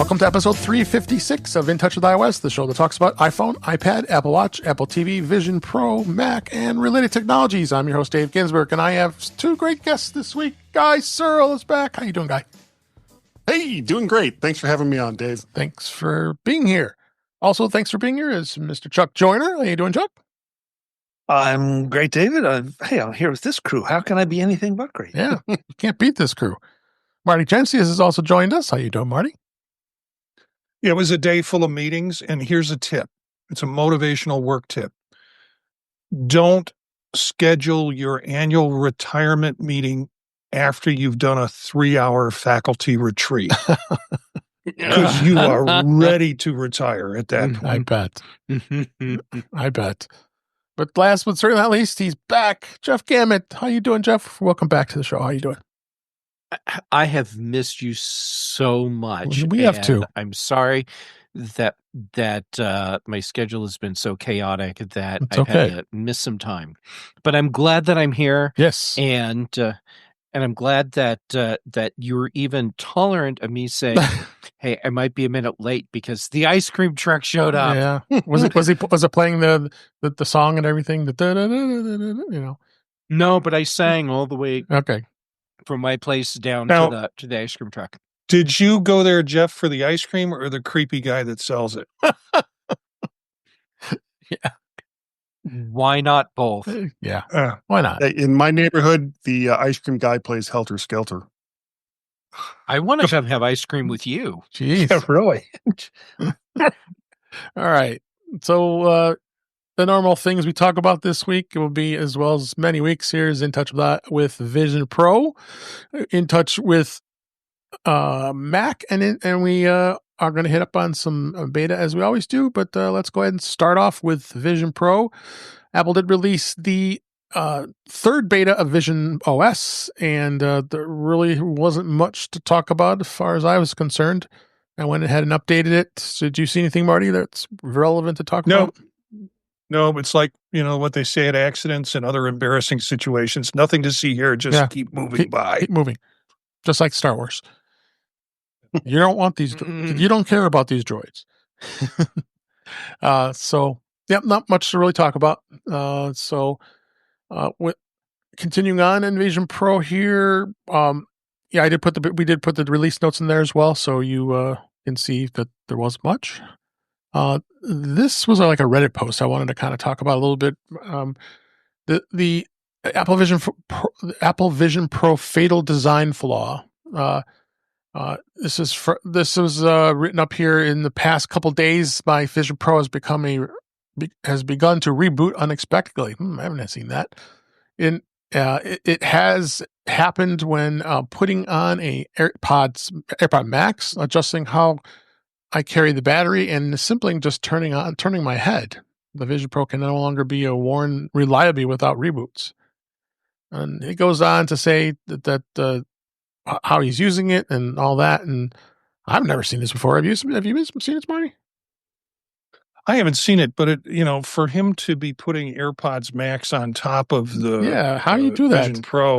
Welcome to episode 356 of In Touch with iOS, the show that talks about iPhone, iPad, Apple Watch, Apple TV, Vision Pro, Mac, and related technologies. I'm your host, Dave Ginsburg, and I have two great guests this week. Guy Searle is back. How you doing, Guy? Hey, doing great. Thanks for having me on, Dave. Thanks for being here. Also, thanks for being here is Mr. Chuck Joyner. How you doing, Chuck? I'm great, David. I'm here with this crew. How can I be anything but great? Yeah, you can't beat this crew. MartyJeff has also joined us. How you doing, Marty? Yeah, it was a day full of meetings, and here's a tip. It's a motivational work tip. Don't schedule your annual retirement meeting after you've done a 3-hour faculty retreat. Because you are ready to retire at that point. I bet. I bet. But last but certainly not least, he's back. Jeff Gamet. How you doing, Jeff? Welcome back to the show. How you doing? I have missed you so much. We have too. I'm sorry that my schedule has been so chaotic that It's I've okay. had to miss some time. But I'm glad that I'm here. Yes. And I'm glad that you're even tolerant of me saying, "Hey, I might be a minute late because the ice cream truck showed up." Yeah. Was it playing the song and everything? You know. No, but I sang all the way Okay. from my place down Now- to the ice cream truck. Did you go there, Jeff, for the ice cream or the creepy guy that sells it? Yeah. Why not both? Yeah. Why not? In my neighborhood, the ice cream guy plays Helter Skelter. I want to come have ice cream with you. Jeez. Yeah, really? All right. So the normal things we talk about this week will be, as well as many weeks here, is In Touch with Vision Pro, In Touch with Mac, and we are going to hit up on some beta as we always do. But let's go ahead and start off with Vision Pro. Apple did release the third beta of VisionOS, and there really wasn't much to talk about as far as I was concerned. I went ahead and updated it. So did you see anything, Marty, that's relevant to talk about? No, it's like, what they say at accidents and other embarrassing situations. Nothing to see here. Just keep moving by. Keep moving. Just like Star Wars. You don't want these. You don't care about these droids. Not much to really talk about. With continuing on in Vision Pro here, we did put the release notes in there as well, so you can see that there wasn't much. This was like a Reddit post I wanted to kind of talk about a little bit. The Apple Vision Pro fatal design flaw. This was written up here in the past couple days. My Vision Pro has begun to reboot unexpectedly. I haven't seen that. It has happened when putting on a AirPod Max, adjusting how I carry the battery, and simply just turning my head. The Vision Pro can no longer be worn reliably without reboots. And it goes on to say that how he's using it and all that. And I've never seen this before. Have you seen it, Marty? I haven't seen it, but for him to be putting AirPods Max on top of the how do you do that? Vision Pro?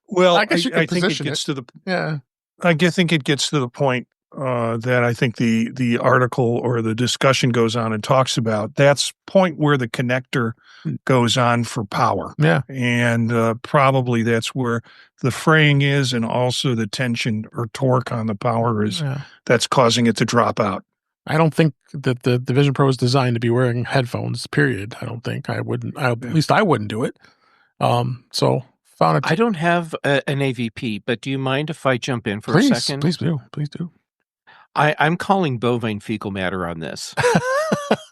Well, I guess you can I think it position gets to the. Yeah. I think it gets to the point that I think the article or the discussion goes on and talks about. That's point where the connector goes on for power. Yeah. And probably that's where the fraying is, and also the tension or torque on the power is that's causing it to drop out. I don't think that the Vision Pro is designed to be wearing headphones, period. I don't think I wouldn't. At least I wouldn't do it. So found it. I don't have an AVP, but do you mind if I jump in for a second? Please do. I'm calling bovine fecal matter on this.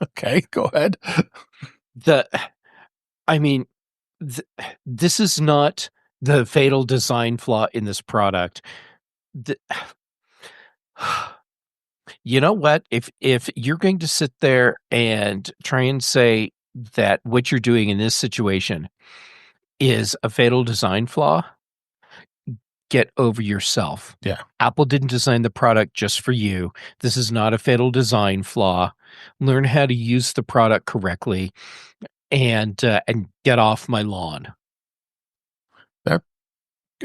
Okay, go ahead. This is not the fatal design flaw in this product. You know what? If you're going to sit there and try and say that what you're doing in this situation is a fatal design flaw, get over yourself. Yeah. Apple didn't design the product just for you. This is not a fatal design flaw. Learn how to use the product correctly and get off my lawn.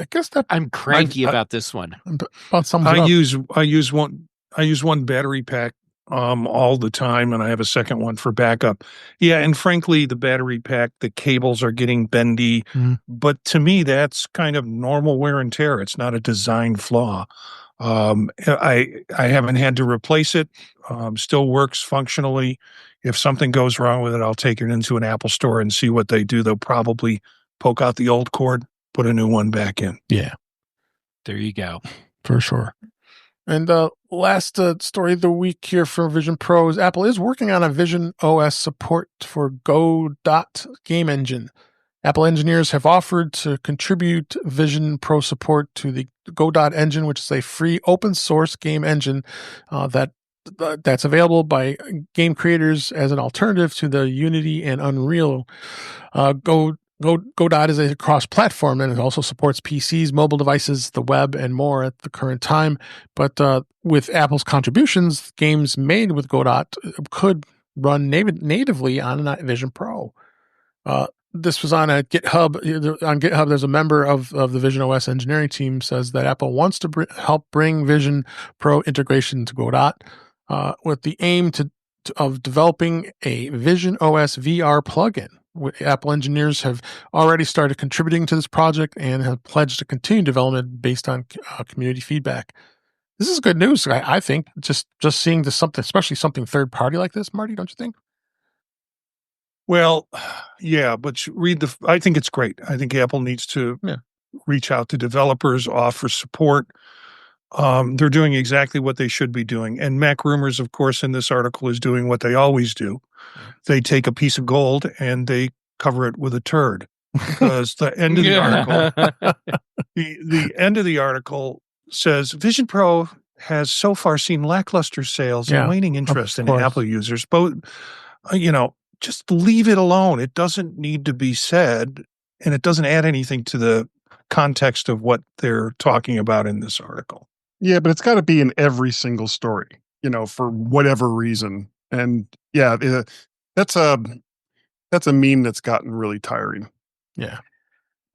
guess that I'm cranky I- about this one. about sums it I up. use one battery pack all the time, and I have a second one for backup. Yeah, and frankly, the battery pack, the cables are getting bendy, but to me, that's kind of normal wear and tear. It's not a design flaw. I haven't had to replace it. Still works functionally. If something goes wrong with it, I'll take it into an Apple store and see what they do. They'll probably poke out the old cord, put a new one back in. Yeah, There you go. for sure. And last story of the week here for Vision Pro is Apple is working on a Vision OS support for Go Dot game engine. Apple engineers have offered to contribute Vision Pro support to the Go Dot engine, which is a free open source game engine that's available by game creators as an alternative to the Unity and Unreal. Godot is a cross-platform and it also supports PCs, mobile devices, the web, and more at the current time. But with Apple's contributions, games made with Godot could run natively on a Vision Pro. This was on a GitHub. On GitHub, there's a member of the VisionOS engineering team says that Apple wants to help bring Vision Pro integration to Godot with the aim of developing a VisionOS VR plugin. Apple engineers have already started contributing to this project and have pledged to continue development based on community feedback. This is good news, I think. Just seeing this something, especially something third party like this, Marty, don't you think? Well, yeah, but I think it's great. I think Apple needs to reach out to developers, offer support. They're doing exactly what they should be doing. And Mac Rumors, of course, in this article is doing what they always do. They take a piece of gold and they cover it with a turd, because the end of the article, the end of the article says Vision Pro has so far seen lackluster sales and waning interest in Apple users. But, just leave it alone. It doesn't need to be said, and it doesn't add anything to the context of what they're talking about in this article. Yeah, but it's got to be in every single story, for whatever reason. And yeah, that's a meme that's gotten really tiring. Yeah.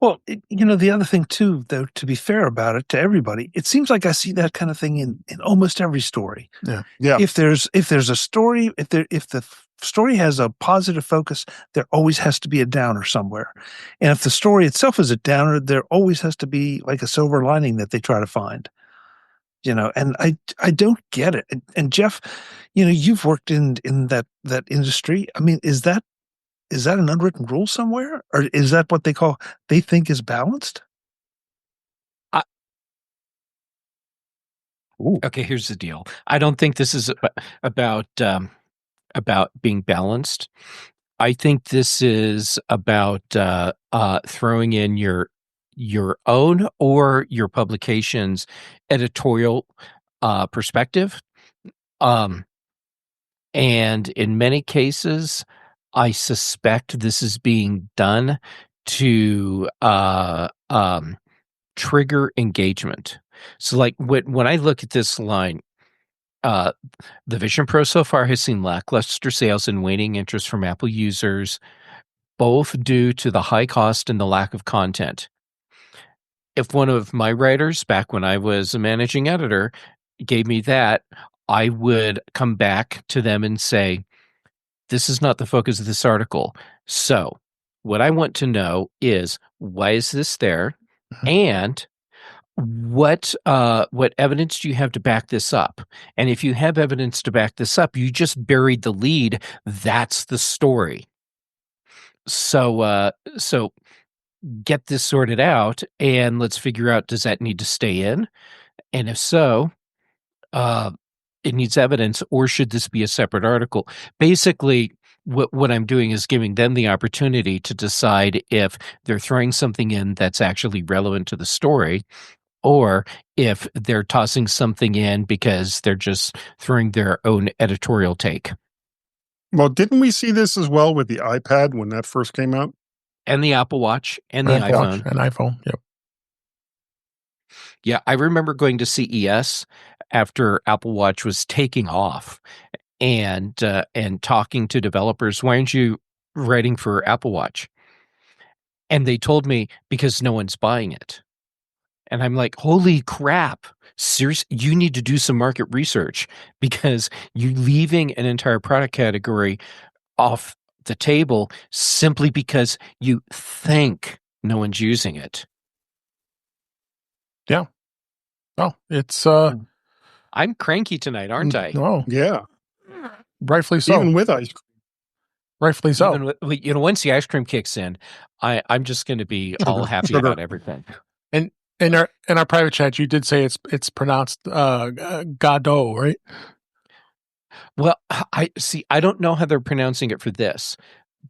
Well, the other thing too, though, to be fair about it to everybody, it seems like I see that kind of thing in almost every story. Yeah. If there's a story, if the story has a positive focus, there always has to be a downer somewhere. And if the story itself is a downer, there always has to be like a silver lining that they try to find. And I don't get it. And Jeff, you've worked in that industry. I mean, is that an unwritten rule somewhere, or is that what they think is balanced? Okay, here's the deal. I don't think this is about being balanced. I think this is about throwing in your own or your publication's editorial perspective. And in many cases, I suspect this is being done to trigger engagement. So like when I look at this line, the Vision Pro so far has seen lackluster sales and waning interest from Apple users, both due to the high cost and the lack of content. If one of my writers, back when I was a managing editor, gave me that, I would come back to them and say, this is not the focus of this article. So what I want to know is, why is this there? And what evidence do you have to back this up? And if you have evidence to back this up, you just buried the lead. That's the story. So get this sorted out, and let's figure out, does that need to stay in? And if so, it needs evidence, or should this be a separate article? Basically, what I'm doing is giving them the opportunity to decide if they're throwing something in that's actually relevant to the story, or if they're tossing something in because they're just throwing their own editorial take. Well, didn't we see this as well with the iPad when that first came out? And the Apple Watch and the iPhone. And iPhone, yep. Yeah, I remember going to CES after Apple Watch was taking off and talking to developers. Why aren't you writing for Apple Watch? And they told me, because no one's buying it. And I'm like, holy crap. Seriously, you need to do some market research because you're leaving an entire product category off the table simply because you think no one's using it. Yeah. Oh, it's I'm cranky tonight, aren't I? No, Yeah. rightfully so. Even with ice cream. Rightfully so. Even with, once the ice cream kicks in, I'm just going to be all happy Sugar. about everything. And in our private chat, you did say it's pronounced Godot, right? Well, I don't know how they're pronouncing it for this,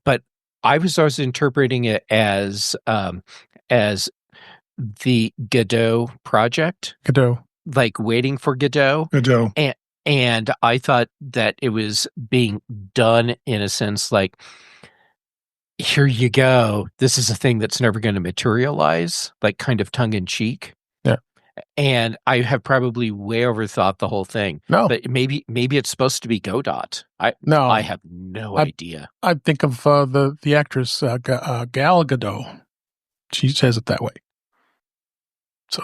but I was always interpreting it as the Godot project, Godot. like waiting for Godot. Godot. And I thought that it was being done in a sense like, here you go. This is a thing that's never going to materialize, like kind of tongue in cheek. Yeah. And I have probably way overthought the whole thing. No. But maybe it's supposed to be Godot. I have no idea. I think of the actress Gal Gadot. She says it that way. So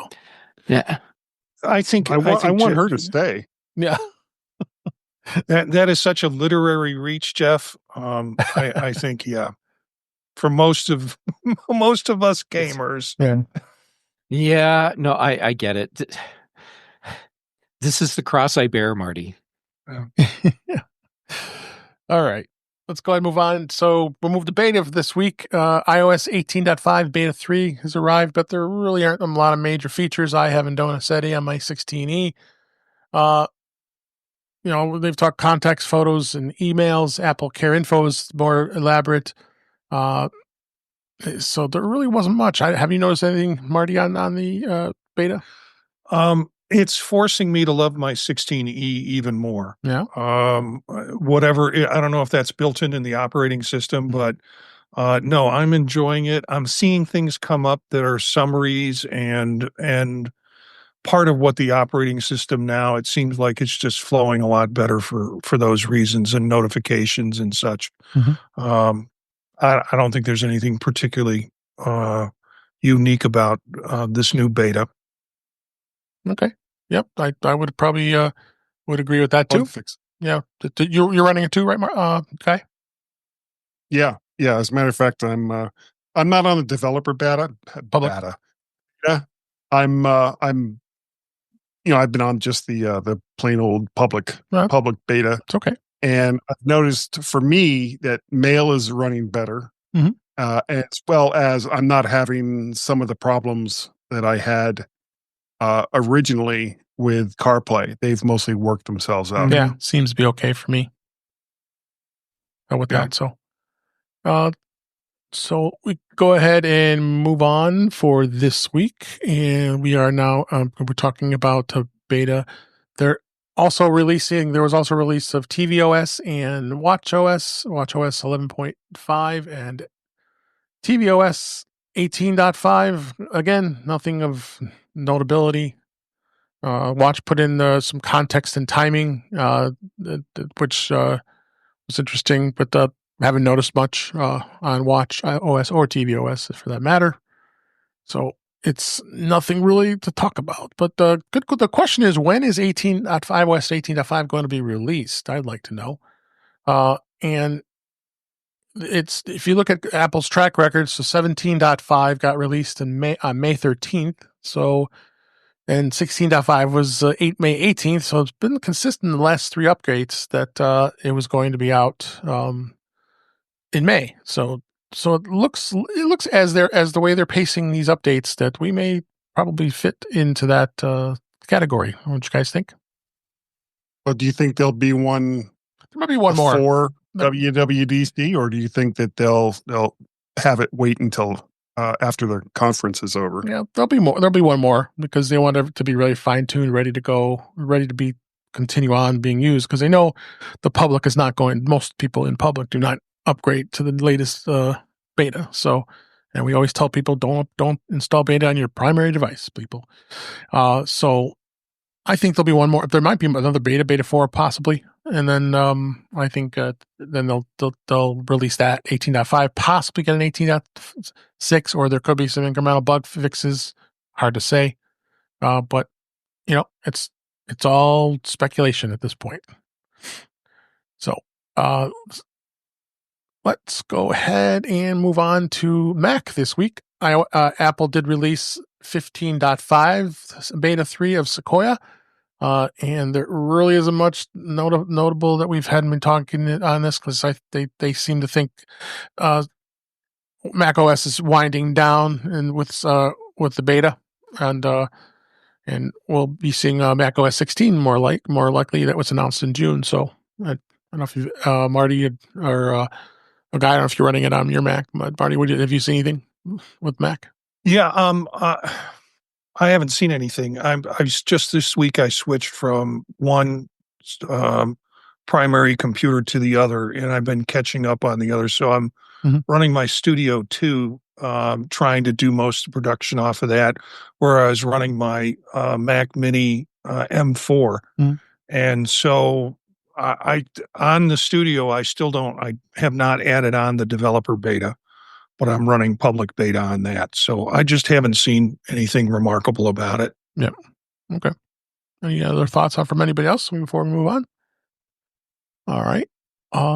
yeah, I think I want her to stay. yeah. That is such a literary reach, Jeff. I think, yeah, for most of us gamers. Yeah. Yeah, no, I get it. This is the cross I bear, Marty. Yeah. All right. Let's go ahead and move on. So we'll move to beta for this week. iOS 18.5 beta 3 has arrived, but there really aren't a lot of major features I haven't done a SETI on my 16E. They've talked contacts, photos, and emails. Apple Care Info is more elaborate. So there really wasn't much. Have you noticed anything, Marty, on the beta? It's forcing me to love my 16E even more. Yeah. Whatever, I don't know if that's built in the operating system, but no, I'm enjoying it. I'm seeing things come up that are summaries and part of what the operating system now, it seems like it's just flowing a lot better for those reasons and notifications and such. Mm-hmm. I don't think there's anything particularly unique about this new beta. Okay. Yep. I would probably would agree with that too. Bug fix. Yeah. You're running it too, right, okay. Yeah. Yeah. As a matter of fact, I'm not on the developer beta. Public. Yeah. I'm I've been on just the plain old public beta. It's okay. And I've noticed for me that mail is running better, Mhm. As well as I'm not having some of the problems that I had originally with CarPlay. They've mostly worked themselves out. Yeah. Seems to be okay for me. With that. So we go ahead and move on for this week. And we are now, we're talking about beta. There was also a release of tvOS and watchOS 11.5 and tvOS 18.5. Again, nothing of notability. Watch put in some context and timing, which was interesting, but haven't noticed much on Watch OS or tvOS for that matter. So it's nothing really to talk about. But the question is, when is iOS 18.5 going to be released? I'd like to know. And it's, if you look at Apple's track record, so 17.5 got released on May 13th. So, and 16.5 was May 18th. So it's been consistent in the last three upgrades that it was going to be out in May. So it looks as the way they're pacing these updates that we may probably fit into that category. What do you guys think? Well, do you think there'll be one? There might be one more for WWDC, or do you think that they'll have it wait until after the conference is over? Yeah, there'll be more. There'll be one more because they want it to be really fine tuned, ready to go, ready to be continue on being used. Because they know the public is not going. Most people in public do not upgrade to the latest beta. So, and we always tell people don't install beta on your primary device, people. So I think there'll be one more. There might be another beta 4 possibly, and then I think then they'll release that 18.5, possibly get an 18.6, or there could be some incremental bug fixes. Hard to say. But it's all speculation at this point. So let's go ahead and move on to Mac this week. Apple did release 15.5 beta 3 of Sequoia. And there really isn't much notable that we've had been talking on this because they seem to think Mac OS is winding down and with the beta, and we'll be seeing Mac OS 16 more likely. That was announced in June. So I don't know if you, Marty or a guy, I don't know if you're running it on your Mac, but Marty, have you seen anything with Mac? Yeah. I haven't seen anything. I just this week I switched from one primary computer to the other, and I've been catching up on the other. So I'm running my Studio 2, trying to do most of the production off of that, where I was running my Mac Mini M4. And so I on the Studio, I have not added on the developer beta, but I'm running public beta on that. So I just haven't seen anything remarkable about it. Yeah. Okay. Any other thoughts from anybody else before we move on? All right.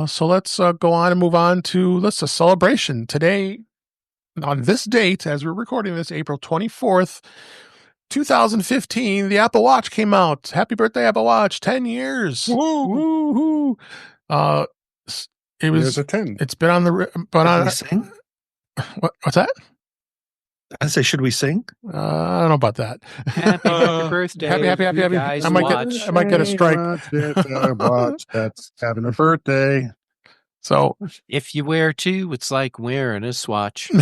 So let's go on and move on to a celebration. Today, on this date, as we're recording this, April 24th, 2015, the Apple Watch came out. Happy birthday, Apple Watch. 10 years. Woo-hoo. It was There's a 10. It's been on the... But on, sing? What's that? I say, should we sing? I don't know about that. Happy birthday. Happy. Guys, I might get a strike. Watch that's having a birthday. So if you wear two, it's like wearing a swatch. Oh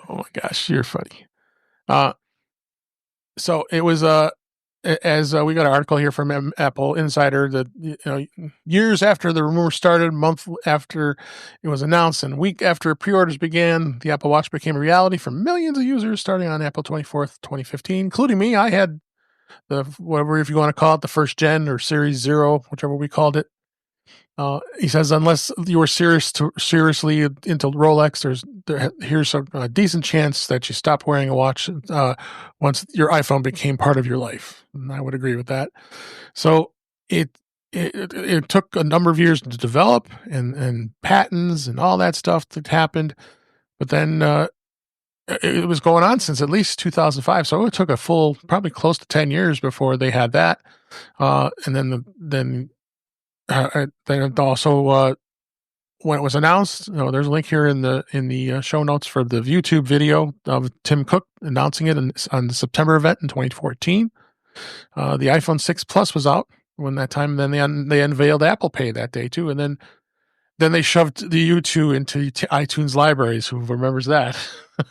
my gosh, you're funny. So it was as we got an article here from Apple Insider that years after the rumor started, month after it was announced, and week after pre-orders began, the Apple Watch became a reality for millions of users starting on April 24th, 2015, including me. I had the whatever, if you want to call it, the first gen or Series 0, whichever we called it. He says, unless you were seriously into Rolex, here's a decent chance that you stop wearing a watch once your iPhone became part of your life. And I would agree with that. So it took a number of years to develop and patents and all that stuff that happened. But then it was going on since at least 2005. So it took a full, probably close to 10 years before they had that. And then also, when it was announced, there's a link here in the show notes for the YouTube video of Tim Cook announcing it on the September event in 2014. The iPhone 6 Plus was out when that time. Then they unveiled Apple Pay that day too, and then they shoved the U2 into iTunes libraries. Who remembers that?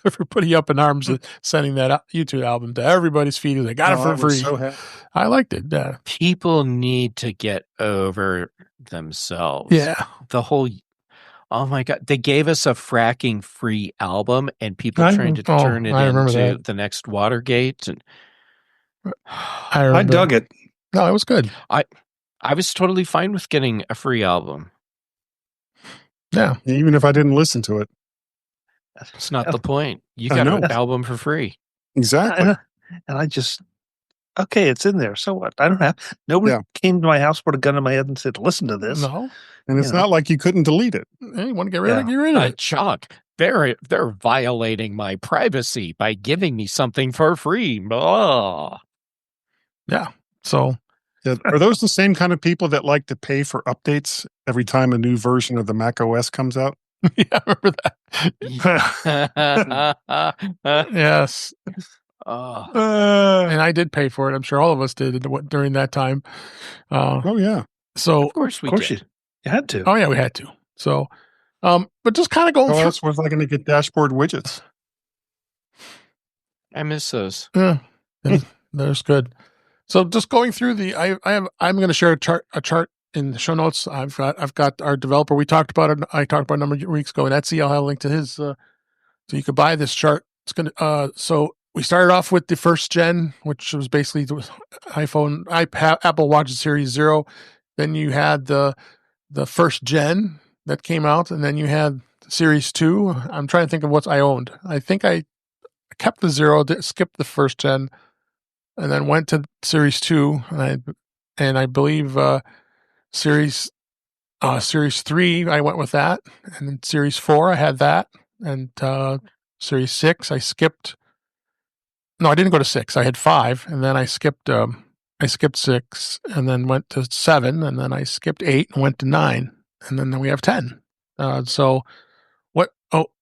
Everybody up in arms sending that U2 album to everybody's feet. They got it for free. So happy. I liked it. People need to get over themselves. Yeah. The whole, oh my God, they gave us a fracking free album and people trying to turn it into the next Watergate. And I dug it. No, it was good. I was totally fine with getting a free album. Yeah. Even if I didn't listen to it. That's not the point. You got an album for free. Exactly. And I just, okay, it's in there. So what? I don't have, nobody came to my house, put a gun in my head and said, listen to this. No. And it's not like you couldn't delete it. Hey, you want to get rid of it? Chuck, they're violating my privacy by giving me something for free. Blah. Yeah. So. Are those the same kind of people that like to pay for updates every time a new version of the Mac OS comes out? Yeah, I remember that. Yes. And I did pay for it. I'm sure all of us did during that time. Oh, yeah. So, of course we did. You had to. Oh, yeah, we had to. So, but just kind of going through. That's what's like going to get dashboard widgets. I miss those. Yeah, that's good. So just going through I'm going to share a chart in the show notes. I've got our developer. We talked about it. I talked about a number of weeks ago, and Etsy. I'll have a link to his, so you could buy this chart. It's going to, so we started off with the first gen, which was basically the Apple Watch Series 0. Then you had the first gen that came out, and then you had Series 2. I'm trying to think of what I owned. I think I kept the 0, skipped the first gen, and then went to Series 2, and I believe Series 3 I went with that, and then Series 4 I had that, and Series 6 I skipped. No, I didn't go to 6. I had 5, and then I skipped 6, and then went to 7, and then I skipped 8 and went to 9, and then we have 10. So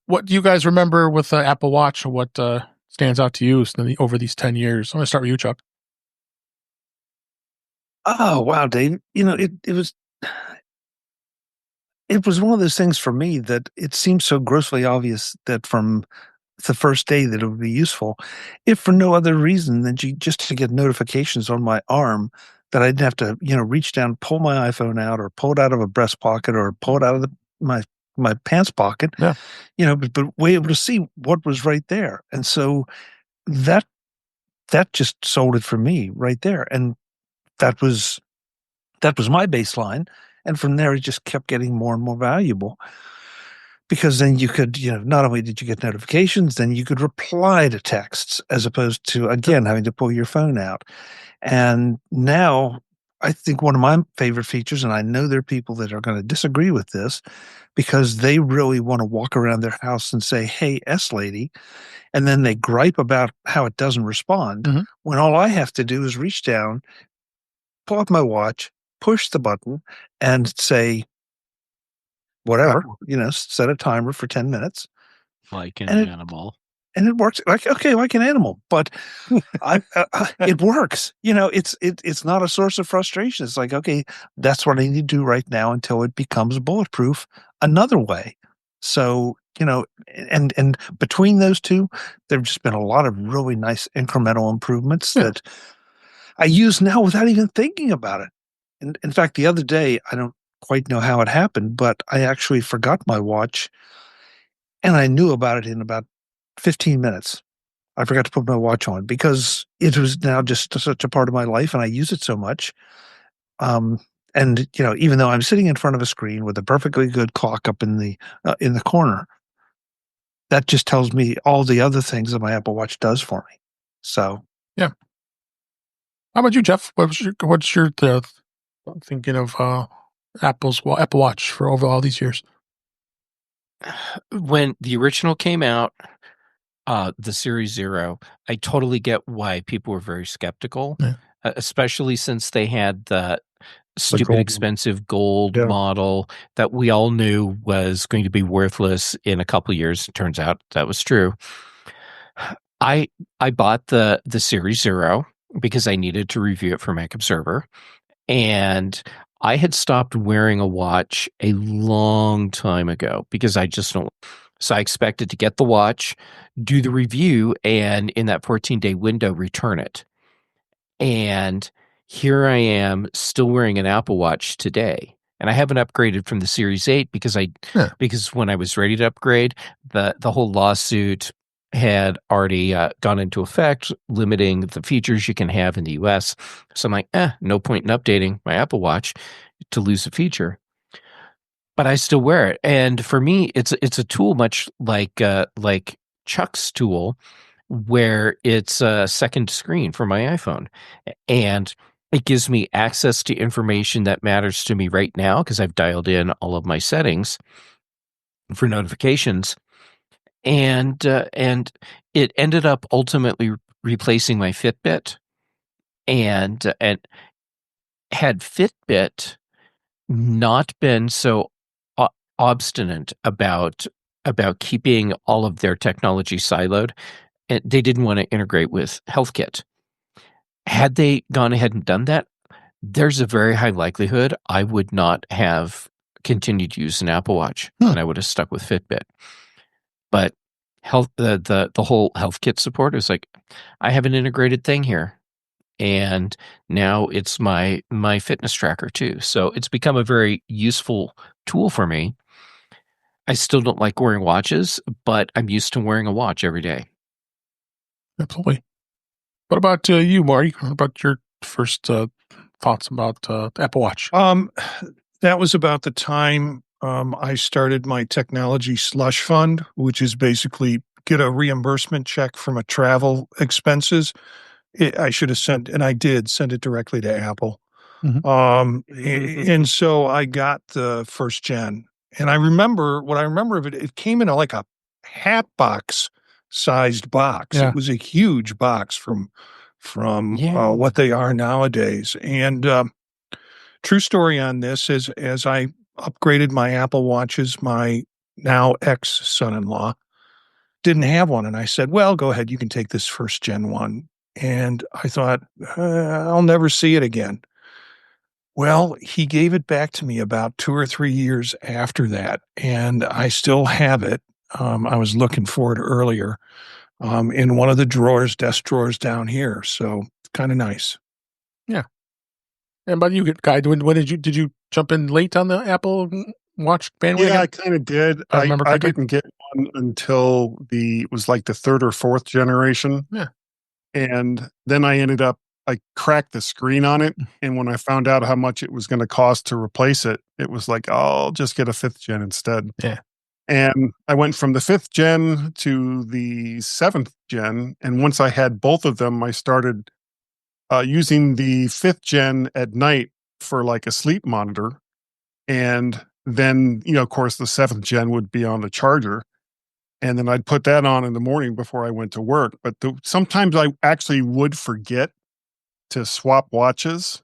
what do you guys remember with Apple Watch, or what stands out to you over these 10 years? I'm going to start with you, Chuck. Oh, wow, Dave. It was one of those things for me that it seemed so grossly obvious that from the first day that it would be useful, if for no other reason than just to get notifications on my arm that I didn't have to, reach down, pull my iPhone out, or pull it out of a breast pocket, or pull it out of my pants pocket. Yeah. But be able to see what was right there. And so that just sold it for me right there. And that was my baseline. And from there, it just kept getting more and more valuable. Because then you could, not only did you get notifications, then you could reply to texts as opposed to, again, having to pull your phone out. And now I think one of my favorite features, and I know there are people that are going to disagree with this because they really want to walk around their house and say, "Hey, S lady," and then they gripe about how it doesn't respond, Mhm. when all I have to do is reach down, pull up my watch, push the button, and say, whatever, set a timer for 10 minutes. Like an And animal. And it works like an animal, but it works. It's not a source of frustration. It's like, okay, that's what I need to do right now until it becomes bulletproof another way. So, and between those two, there've just been a lot of really nice incremental improvements that I use now without even thinking about it. And in fact, the other day, I don't quite know how it happened, but I actually forgot my watch, and I knew about it in about 15 minutes. I forgot to put my watch on because it was now just such a part of my life and I use it so much. And even though I'm sitting in front of a screen with a perfectly good clock up in the corner, that just tells me all the other things that my Apple Watch does for me. So, yeah. How about you, Jeff? What's your thinking of Apple Watch for over all these years? When the original came out, the Series 0, I totally get why people were very skeptical, Yeah. Especially since they had the stupid gold. expensive gold Yeah. model that we all knew was going to be worthless in a couple of years. It turns out that was true. I bought the Series 0 because I needed to review it for Mac Observer, and I had stopped wearing a watch a long time ago because I just don't. So I expected to get the watch, do the review, and in that 14-day window, return it. And here I am still wearing an Apple Watch today. And I haven't upgraded from the Series 8 because because when I was ready to upgrade, the whole lawsuit had already gone into effect, limiting the features you can have in the US. So I'm like, no point in updating my Apple Watch to lose a feature. But I still wear it. And for me, it's a tool much like Chuck's tool, where it's a second screen for my iPhone. And it gives me access to information that matters to me right now because I've dialed in all of my settings for notifications. And it ended up ultimately replacing my Fitbit. And had Fitbit not been so obstinate about keeping all of their technology siloed, and they didn't want to integrate with HealthKit. Had they gone ahead and done that, there's a very high likelihood I would not have continued to use an Apple Watch, and I would have stuck with Fitbit. But the whole HealthKit support is like, I have an integrated thing here, and now it's my fitness tracker too. So it's become a very useful tool for me. I still don't like wearing watches, but I'm used to wearing a watch every day. Absolutely. What about you, Marty? What about your first thoughts about the Apple Watch? That was about the time I started my technology slush fund, which is basically get a reimbursement check from a travel expenses, I should have sent, and I did send it directly to Apple. And so I got the first gen, and what I remember of it, it came in like a hat box sized box. Yeah. It was a huge box from what they are nowadays. And true story on this is, as I upgraded my Apple Watches, my now ex-son-in-law didn't have one. And I said, well, go ahead, you can take this first gen one. And I thought, I'll never see it again. Well, he gave it back to me about 2 or 3 years after that, and I still have it. I was looking for it earlier in one of the desk drawers down here. So kind of nice. And about you, Guy, when did you jump in late on the Apple Watch bandwagon? Yeah, I kind of did. I remember I quickly. didn't get one until it was like the 3rd or 4th generation. Yeah. And then I cracked the screen on it. And when I found out how much it was going to cost to replace it, it was like, I'll just get a 5th gen instead. Yeah. And I went from the 5th gen to the 7th gen. And once I had both of them, I started using the 5th gen at night for like a sleep monitor. And then, of course, the 7th gen would be on the charger. And then I'd put that on in the morning before I went to work. But sometimes I actually would forget to swap watches.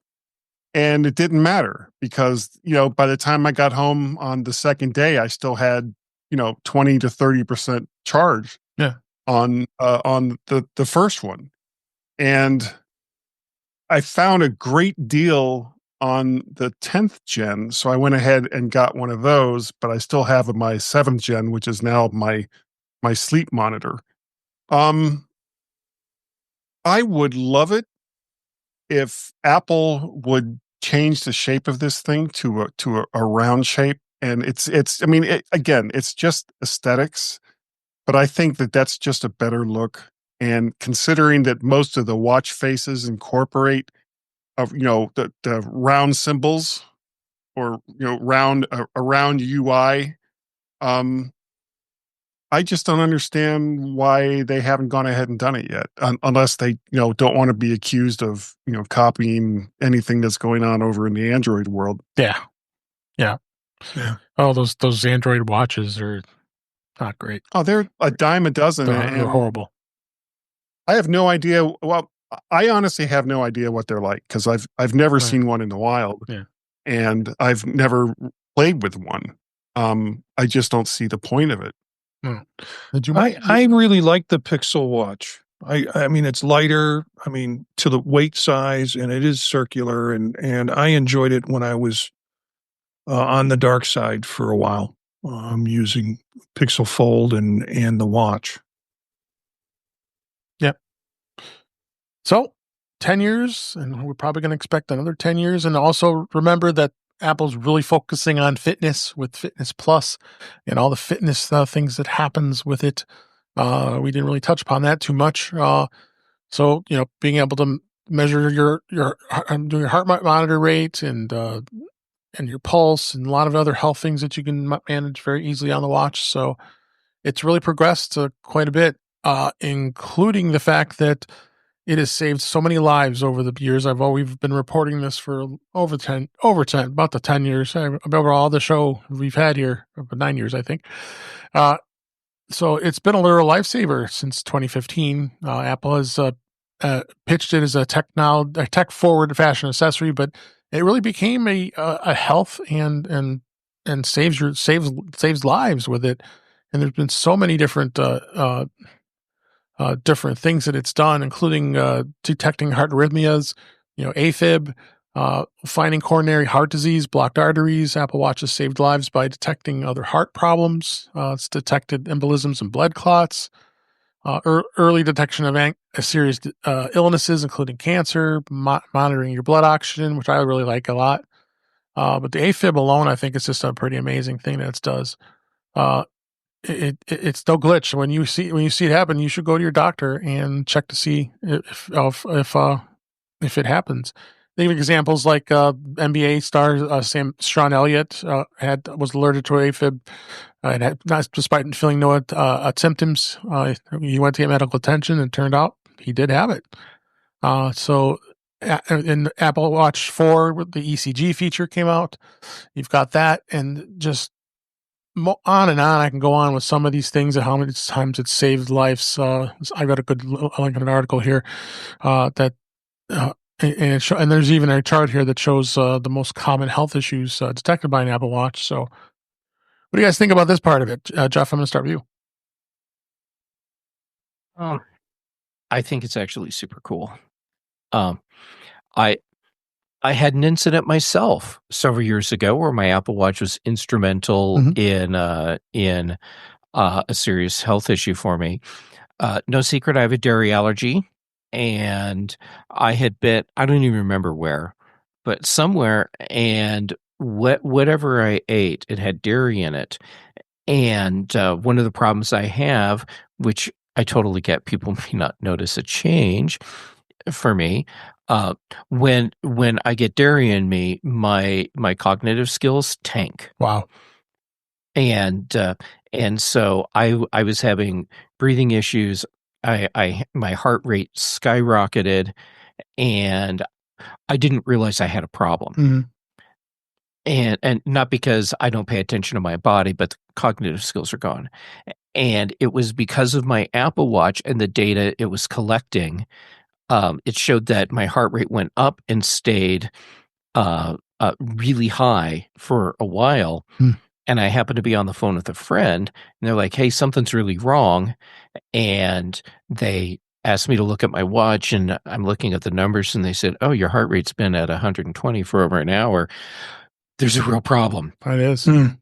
And it didn't matter because, by the time I got home on the second day, I still had, 20 to 30% charge on the first one. And I found a great deal on the 10th gen. So I went ahead and got one of those, but I still have my 7th gen, which is now my sleep monitor. I would love it if Apple would change the shape of this thing to a round shape. And again, it's just aesthetics, but I think that's just a better look. And considering that most of the watch faces incorporate the round symbols or round UI, I just don't understand why they haven't gone ahead and done it yet, unless they don't want to be accused of copying anything that's going on over in the Android world. Yeah. Oh, those Android watches are not great. Oh, they're a dime a dozen. They're horrible. I have no idea. Well, I honestly have no idea what they're like because I've never seen one in the wild, and I've never played with one. I just don't see the point of it. I really like the Pixel Watch. I mean, it's lighter. I mean, to the weight size, and it is circular, and I enjoyed it when I was on the dark side for a while, using Pixel Fold and the watch. Yep. So 10 years, and we're probably going to expect another 10 years. And also remember that Apple's really focusing on fitness with Fitness Plus and all the fitness things that happens with it. We didn't really touch upon that too much. So, being able to measure your doing your heart monitor rate and your pulse and a lot of other health things that you can manage very easily on the watch. So it's really progressed quite a bit, including the fact that it has saved so many lives over the years. We've been reporting this for about the 10 years, over all the show we've had here, about 9 years, I think. So it's been a literal lifesaver since 2015. Apple has pitched it as a tech forward fashion accessory, but it really became a health and saves lives with it. And there's been so many different different things that it's done, including detecting heart arrhythmias, AFib, finding coronary heart disease, blocked arteries. Apple Watch has saved lives by detecting other heart problems. It's detected embolisms and blood clots, early detection of serious illnesses, including cancer, monitoring your blood oxygen, which I really like a lot. But the AFib alone, I think it's just a pretty amazing thing that it does. It's no glitch. When you see it happen, you should go to your doctor and check to see if it happens. Think of examples like NBA star Sean Elliott was alerted to AFib, and not despite feeling no symptoms. He went to get medical attention, and it turned out he did have it. So in Apple Watch 4, the ECG feature came out. You've got that, and just on and on. I can go on with some of these things and how many times it's saved lives. I got a good link in an article here that. And there's even a chart here that shows the most common health issues detected by an Apple Watch. So, what do you guys think about this part of it, Jeff? I'm going to start with you. I think it's actually super cool. I had an incident myself several years ago where my Apple Watch was instrumental in a serious health issue for me. No secret, I have a dairy allergy. And I had been, I don't even remember where, but somewhere, and whatever I ate, it had dairy in it. And one of the problems I have, which I totally get, people may not notice a change for me, when I get dairy in me, my cognitive skills tank. Wow. And so I was having breathing issues. My heart rate skyrocketed, and I didn't realize I had a problem. And not because I don't pay attention to my body, but the cognitive skills are gone. And it was because of my Apple Watch and the data it was collecting. It showed that my heart rate went up and stayed really high for a while. And I happened to be on the phone with a friend, and they're like, "Hey, something's really wrong." And they asked me to look at my watch, and I'm looking at the numbers, and they said, "Oh, your heart rate's been at 120 for over an hour. There's a real problem." It is. And,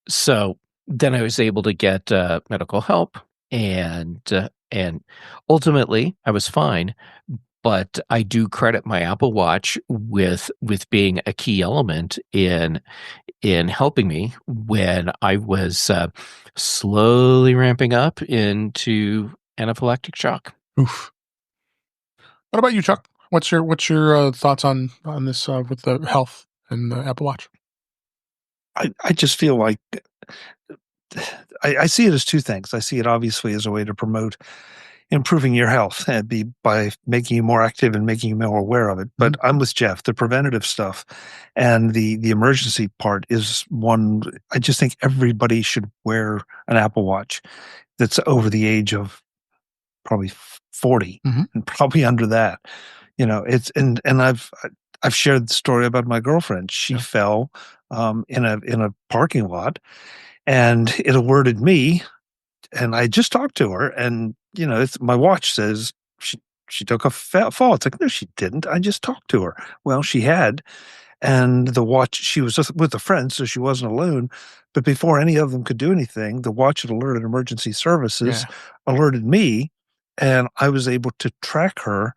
so then I was able to get medical help, and ultimately I was fine. But I do credit my Apple Watch with being a key element in helping me when I was slowly ramping up into anaphylactic shock. Oof. What about you, Chuck? What's your thoughts on this with the health and the Apple Watch? I just feel like I see it as two things. I see it obviously as a way to promote improving your health and by making you more active and making you more aware of it. But I'm with Jeff. The preventative stuff and the emergency part is one. I just think everybody should wear an Apple Watch that's over the age of probably 40 and probably under that. It's and I've shared the story about my girlfriend. She fell in a parking lot, and it alerted me. And I just talked to her, and my watch says she took a fall. It's like, no, she didn't. I just talked to her. Well, she had, and the watch. She was just with a friend, so she wasn't alone. But before any of them could do anything, the watch had alerted emergency services, alerted me, and I was able to track her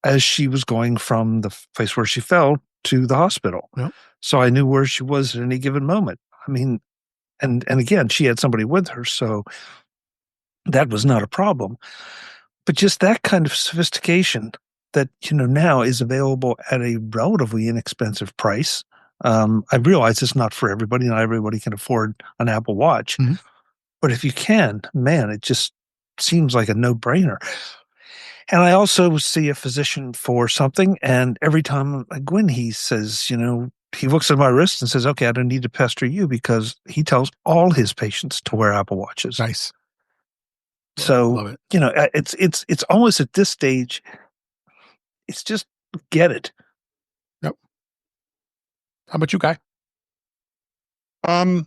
as she was going from the place where she fell to the hospital. Yep. So I knew where she was at any given moment. I mean, and again, she had somebody with her, so that was not a problem. But just that kind of sophistication that now is available at a relatively inexpensive price. I realize it's not for everybody. Not everybody can afford an Apple Watch. But if you can, man, it just seems like a no-brainer. And I also see a physician for something, and every time I go in, he says, he looks at my wrist and says, "Okay, I don't need to pester you," because he tells all his patients to wear Apple Watches. Nice. So, Love it. It's almost at this stage, it's just get it. Yep. How about you, Guy? Well,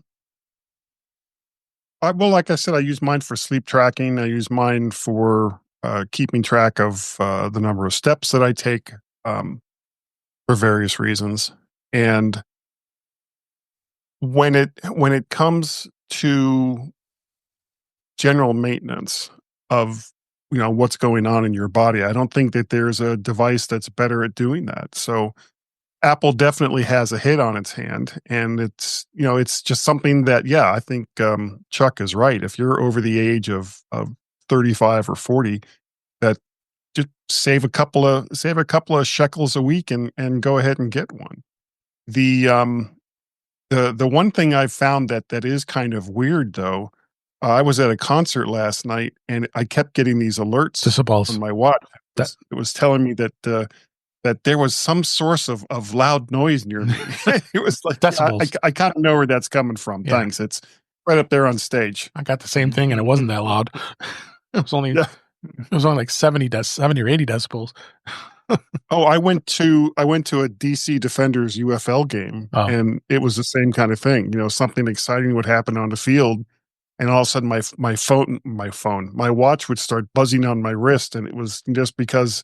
like I said, I use mine for sleep tracking. I use mine for keeping track of the number of steps that I take for various reasons. And when it comes to general maintenance of what's going on in your body, I don't think that there's a device that's better at doing that. So Apple definitely has a hit on its hand, and it's just something that I think Chuck is right. If you're over the age of 35 or 40, that just save a couple of shekels a week and go ahead and get one. The one thing I've found that is kind of weird though, I was at a concert last night and I kept getting these alerts Decibels. on my watch. It was telling me that there was some source of loud noise near me. It was like Decibels. I kind of know where that's coming from. Yeah. Thanks. It's right up there on stage. I got the same thing, and it wasn't that loud. It was only like 70 or 80 decibels. Oh, I went to a DC Defenders UFL game, and it was the same kind of thing. Something exciting would happen on the field, and all of a sudden my watch would start buzzing on my wrist, and it was just because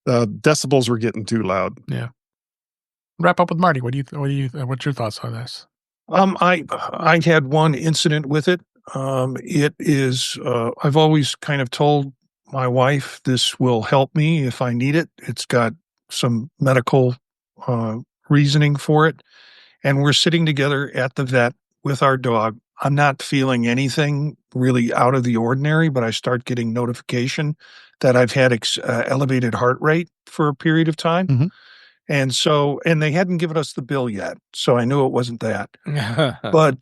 the decibels were getting too loud. Yeah. Wrap up with Marty. What's your thoughts on this? I had one incident with it. It is, I've always kind of told my wife, this will help me if I need it. It's got some medical reasoning for it. And we're sitting together at the vet with our dog. I'm not feeling anything really out of the ordinary, but I start getting notification that I've had elevated heart rate for a period of time. Mm-hmm. And they hadn't given us the bill yet. So I knew it wasn't that. But,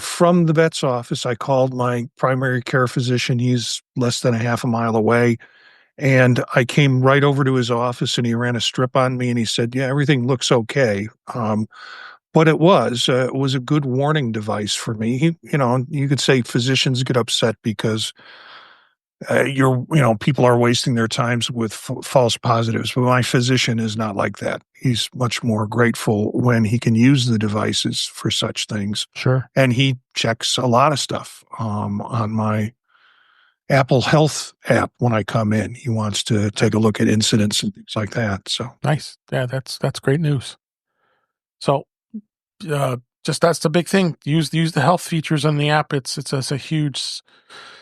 from the vet's office, I called my primary care physician. He's less than a half a mile away. And I came right over to his office and he ran a strip on me and he said, yeah, everything looks okay. But it was a good warning device for me. You could say physicians get upset because people are wasting their times with false positives, but my physician is not like that. He's much more grateful when he can use the devices for such things. Sure. And he checks a lot of stuff on my Apple Health app when I come in. He wants to take a look at incidents and things like that. So nice. Yeah, that's great news. So, that's the big thing. Use the health features on the app. It's a huge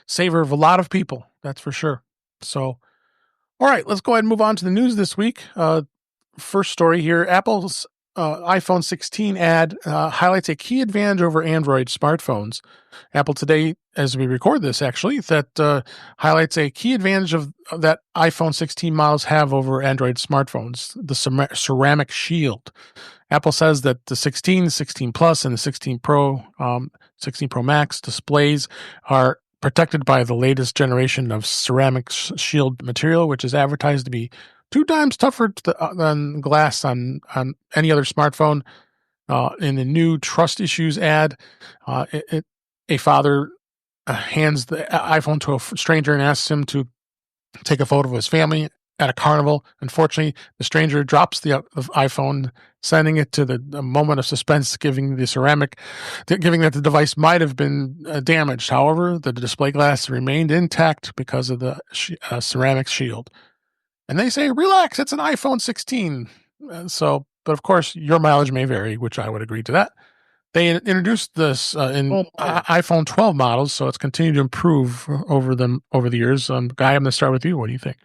saver of a lot of people. That's for sure. So, all right, let's go ahead and move on to the news this week. First story here: Apple's iPhone 16 ad highlights a key advantage over Android smartphones. Apple today, as we record this, actually, that highlights a key advantage that iPhone 16 models have over Android smartphones: the ceramic shield. Apple says that the 16, 16 Plus, and the 16 Pro, 16 Pro Max displays are protected by the latest generation of ceramic shield material, which is advertised to be 2 times tougher than glass on any other smartphone. In the new trust issues ad, a father hands the iPhone to a stranger and asks him to take a photo of his family at a carnival. Unfortunately, the stranger drops the iPhone, sending it to the moment of suspense, giving that the device might have been damaged. However, the display glass remained intact because of the ceramic shield. And they say, relax, it's an iPhone 16. But of course, your mileage may vary, which I would agree to that. They introduced this in iPhone 12 models, so it's continued to improve over the years. Guy, I'm going to start with you. What do you think?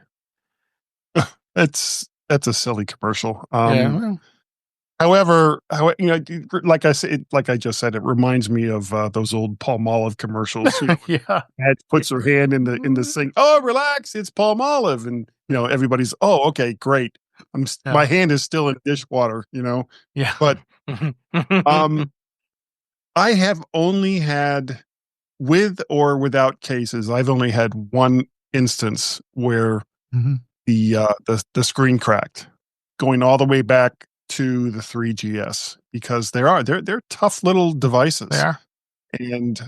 That's a silly commercial. Yeah. Well. However, like I just said, it reminds me of those old Palmolive commercials. Yeah, puts her hand in the sink. Oh, relax, it's Palmolive, and everybody's okay, great. My hand is still in dishwater. Yeah, but I have only had, with or without cases, I've only had one instance where the screen cracked, going all the way back to the 3GS, because they're tough little devices. They are. And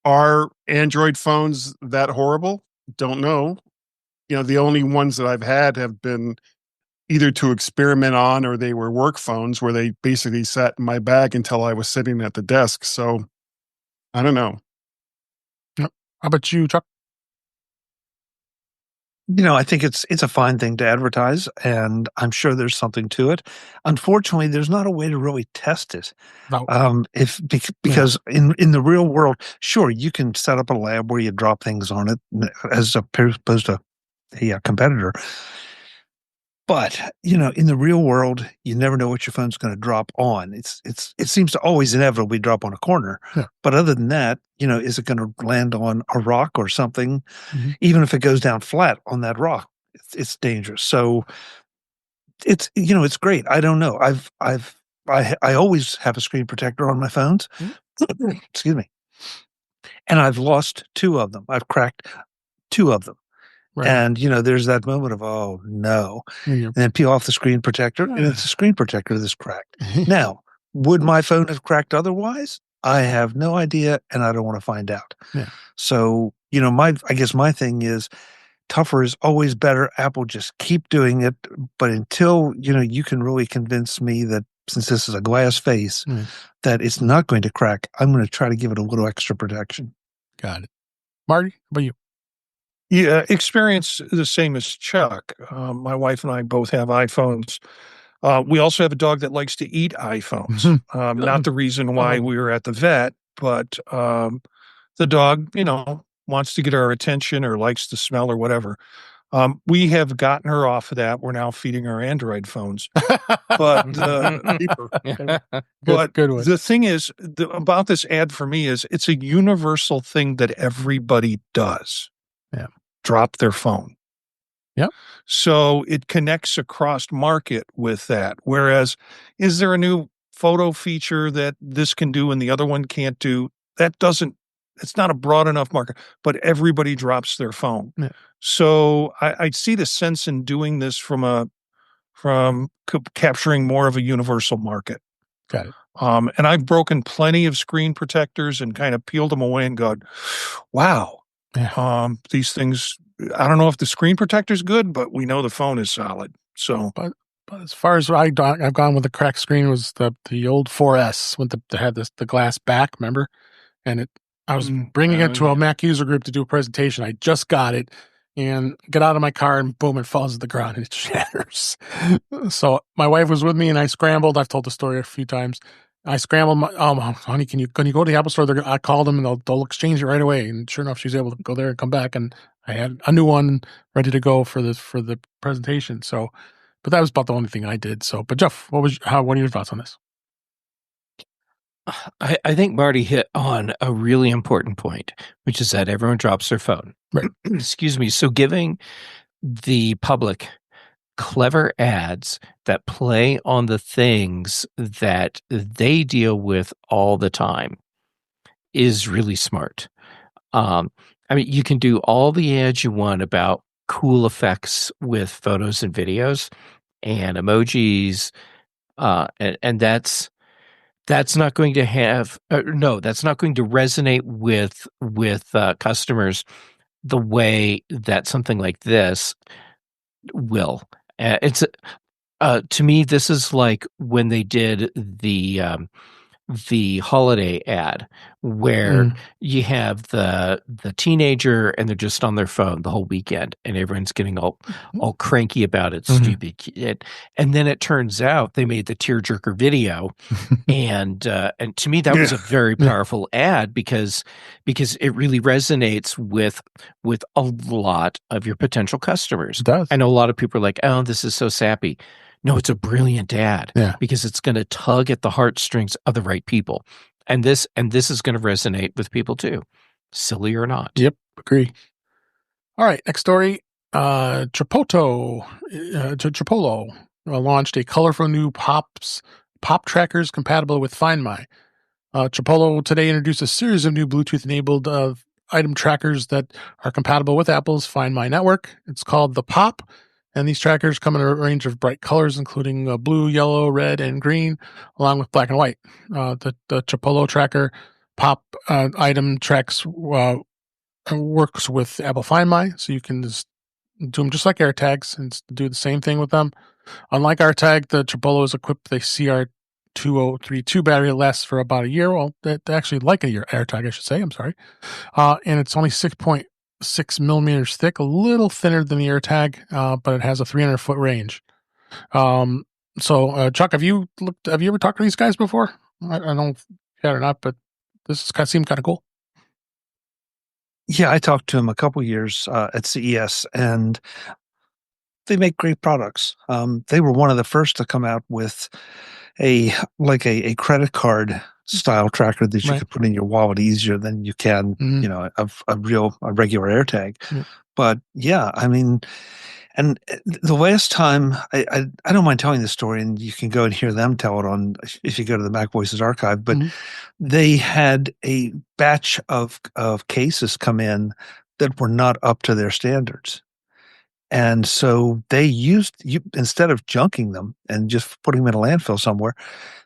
are Android phones that horrible? Don't know. The only ones that I've had have been either to experiment on, or they were work phones where they basically sat in my bag until I was sitting at the desk. So I don't know. How about you, Chuck? I think it's a fine thing to advertise, and I'm sure there's something to it. Unfortunately, there's not a way to really test it. No. Because in the real world, sure, you can set up a lab where you drop things on it as opposed to a competitor. But, in the real world, you never know what your phone's going to drop on. It seems to always inevitably drop on a corner. Yeah. But other than that, is it going to land on a rock or something? Mhm. Even if it goes down flat on that rock, it's dangerous. So it's great. I don't know. I always have a screen protector on my phones. Excuse me. And I've lost 2 of them. I've cracked 2 of them. Right. And, there's that moment of, oh, no. And And then peel off the screen protector, and it's a screen protector that's cracked. Now, would my phone have cracked otherwise? I have no idea, and I don't want to find out. Yeah. So, I guess my thing is tougher is always better. Apple, just keep doing it. But until, you can really convince me that since this is a glass face, that it's not going to crack, I'm going to try to give it a little extra protection. Got it. Marty, how about you? Yeah, experience the same as Chuck. My wife and I both have iPhones. We also have a dog that likes to eat iPhones. Not the reason why we were at the vet, but the dog, wants to get our attention or likes the smell or whatever. We have gotten her off of that. We're now feeding her Android phones. But good one. the thing is about this ad for me is it's a universal thing that everybody does. Yeah. Drop their phone. Yep. So it connects across market with that. Whereas, is there a new photo feature that this can do and the other one can't do? It's not a broad enough market, but everybody drops their phone. Yeah. So I see the sense in doing this from capturing more of a universal market. Got it. And I've broken plenty of screen protectors and kind of peeled them away and gone, wow. Yeah. These things, I don't know if the screen protector's good, but we know the phone is solid. So, but as far as I've gone with the cracked screen was the old 4S when they had the glass back, remember? And I was bringing it to a Mac user group to do a presentation. I just got it and get out of my car and boom, it falls to the ground and it shatters. So my wife was with me and I scrambled. I've told the story a few times. I scrambled. Honey, can you go to the Apple store? I called them and they'll exchange it right away. And sure enough, she's able to go there and come back. And I had a new one ready to go for the presentation. So, but that was about the only thing I did. So, but Jeff, what are your thoughts on this? I think Marty hit on a really important point, which is that everyone drops their phone. Right. Excuse me. So giving the public clever ads that play on the things that they deal with all the time is really smart. You can do all the ads you want about cool effects with photos and videos and emojis, and that's not going to that's not going to resonate with customers the way that something like this will. It's to me, this is like when they did the holiday ad where you have the teenager and they're just on their phone the whole weekend and everyone's getting all cranky about it, stupid kid. And then it turns out they made the tearjerker video and to me that was a very powerful ad because it really resonates with a lot of your potential customers. It does. I know a lot of people are like, oh, this is so sappy. No, it's a brilliant ad because it's going to tug at the heartstrings of the right people. And this is going to resonate with people too, silly or not. Yep, agree. All right, next story. Tripolo launched a colorful new pop trackers compatible with Find My. Tripolo today introduced a series of new Bluetooth-enabled item trackers that are compatible with Apple's Find My network. It's called the Pop. And these trackers come in a range of bright colors, including blue, yellow, red, and green, along with black and white. The Tripolo tracker Pop item tracks works with Apple Find My, so you can just do them just like AirTags and do the same thing with them. Unlike AirTag, the Tripolo is equipped with a CR2032 battery that lasts for about a year. Well, that actually like a year AirTag, I should say. I'm sorry. And it's only 6.6 millimeters thick, a little thinner than the AirTag, but it has a 300-foot range. So, Chuck, have you ever talked to these guys before? I don't know if you had or not, but this seemed kind of cool. Yeah, I talked to him a couple years at CES, and they make great products. They were one of the first to come out with a credit card style tracker that you Right. could put in your wallet easier than you can, Mhm. a regular AirTag. Yeah. But yeah, I mean, and the last time I don't mind telling this story, and you can go and hear them tell it on if you go to the Mac Voices archive. But Mhm. they had a batch of cases come in that were not up to their standards. And so they instead of junking them and just putting them in a landfill somewhere,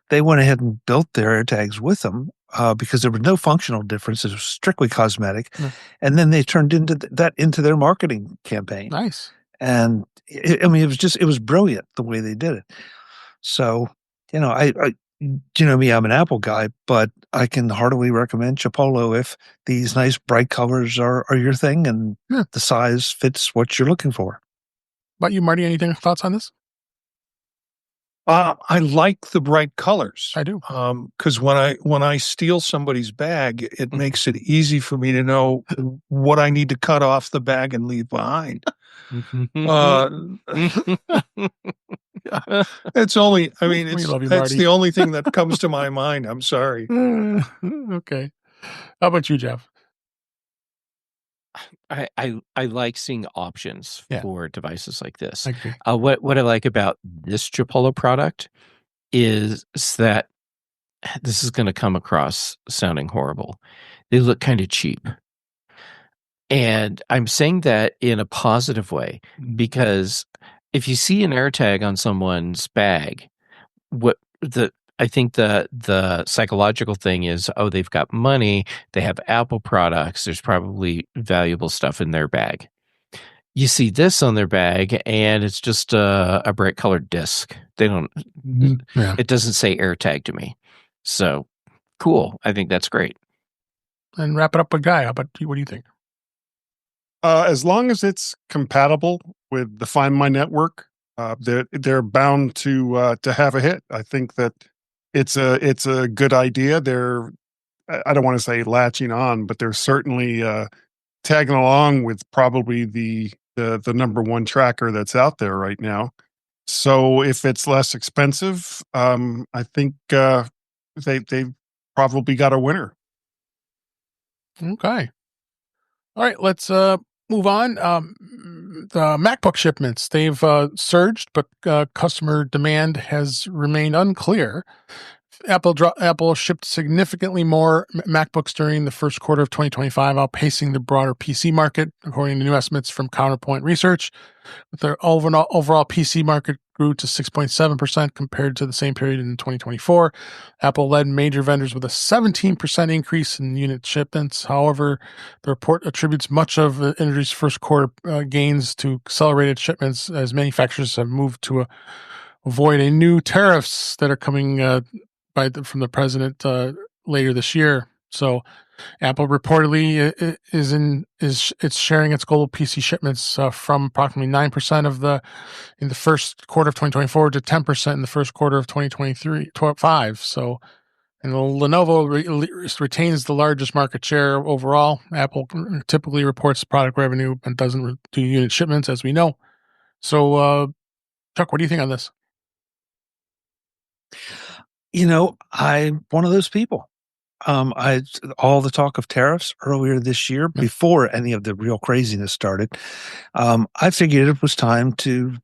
they went ahead and built their AirTags with them because there was no functional difference. It was strictly cosmetic. Yeah. And then they turned into their marketing campaign. Nice. And it was brilliant the way they did it. So, me, I'm an Apple guy, but I can heartily recommend Chipolo if these nice bright colors are your thing and Yeah. the size fits what you're looking for. About you, Marty, anything thoughts on this? I like the bright colors. I do. Because when I steal somebody's bag, it makes it easy for me to know what I need to cut off the bag and leave behind. It's only, I mean, We love you, that's Marty. the only thing that comes to my mind. I'm sorry. Okay. How about you, Jeff? I like seeing options Yeah. for devices like this. I agree. What I like about this Chipolo product is that this is going to come across sounding horrible. They look kind of cheap. And I'm saying that in a positive way because if you see an AirTag on someone's bag, I think the psychological thing is, oh, they've got money, they have Apple products, there's probably valuable stuff in their bag. You see this on their bag, and it's just a bright colored disc. They don't. Yeah. It doesn't say AirTag to me. So cool. I think that's great. And wrap it up with Guy. How about you? What do you think? As long as it's compatible with the Find My network, they're bound to have a hit. I think that it's a good idea. I don't want to say latching on, but they're certainly tagging along with probably the number one tracker that's out there right now. So if it's less expensive, I think they've probably got a winner. Okay. All right, let's move on. The MacBook shipments, they've surged, but customer demand has remained unclear. Apple shipped significantly more MacBooks during the first quarter of 2025, outpacing the broader PC market, according to new estimates from Counterpoint Research. The overall PC market grew to 6.7% compared to the same period in 2024. Apple led major vendors with a 17% increase in unit shipments. However, the report attributes much of the industry's first quarter gains to accelerated shipments as manufacturers have moved to avoid a new tariffs that are coming from the president later this year. So Apple reportedly is sharing its global PC shipments from approximately 9% in the first quarter of 2024 to 10% in the first quarter of 2025. So, and Lenovo retains the largest market share overall. Apple typically reports product revenue and doesn't do unit shipments, as we know. So, Chuck, what do you think on this? I'm one of those people. All the talk of tariffs earlier this year, before any of the real craziness started, I figured it was time to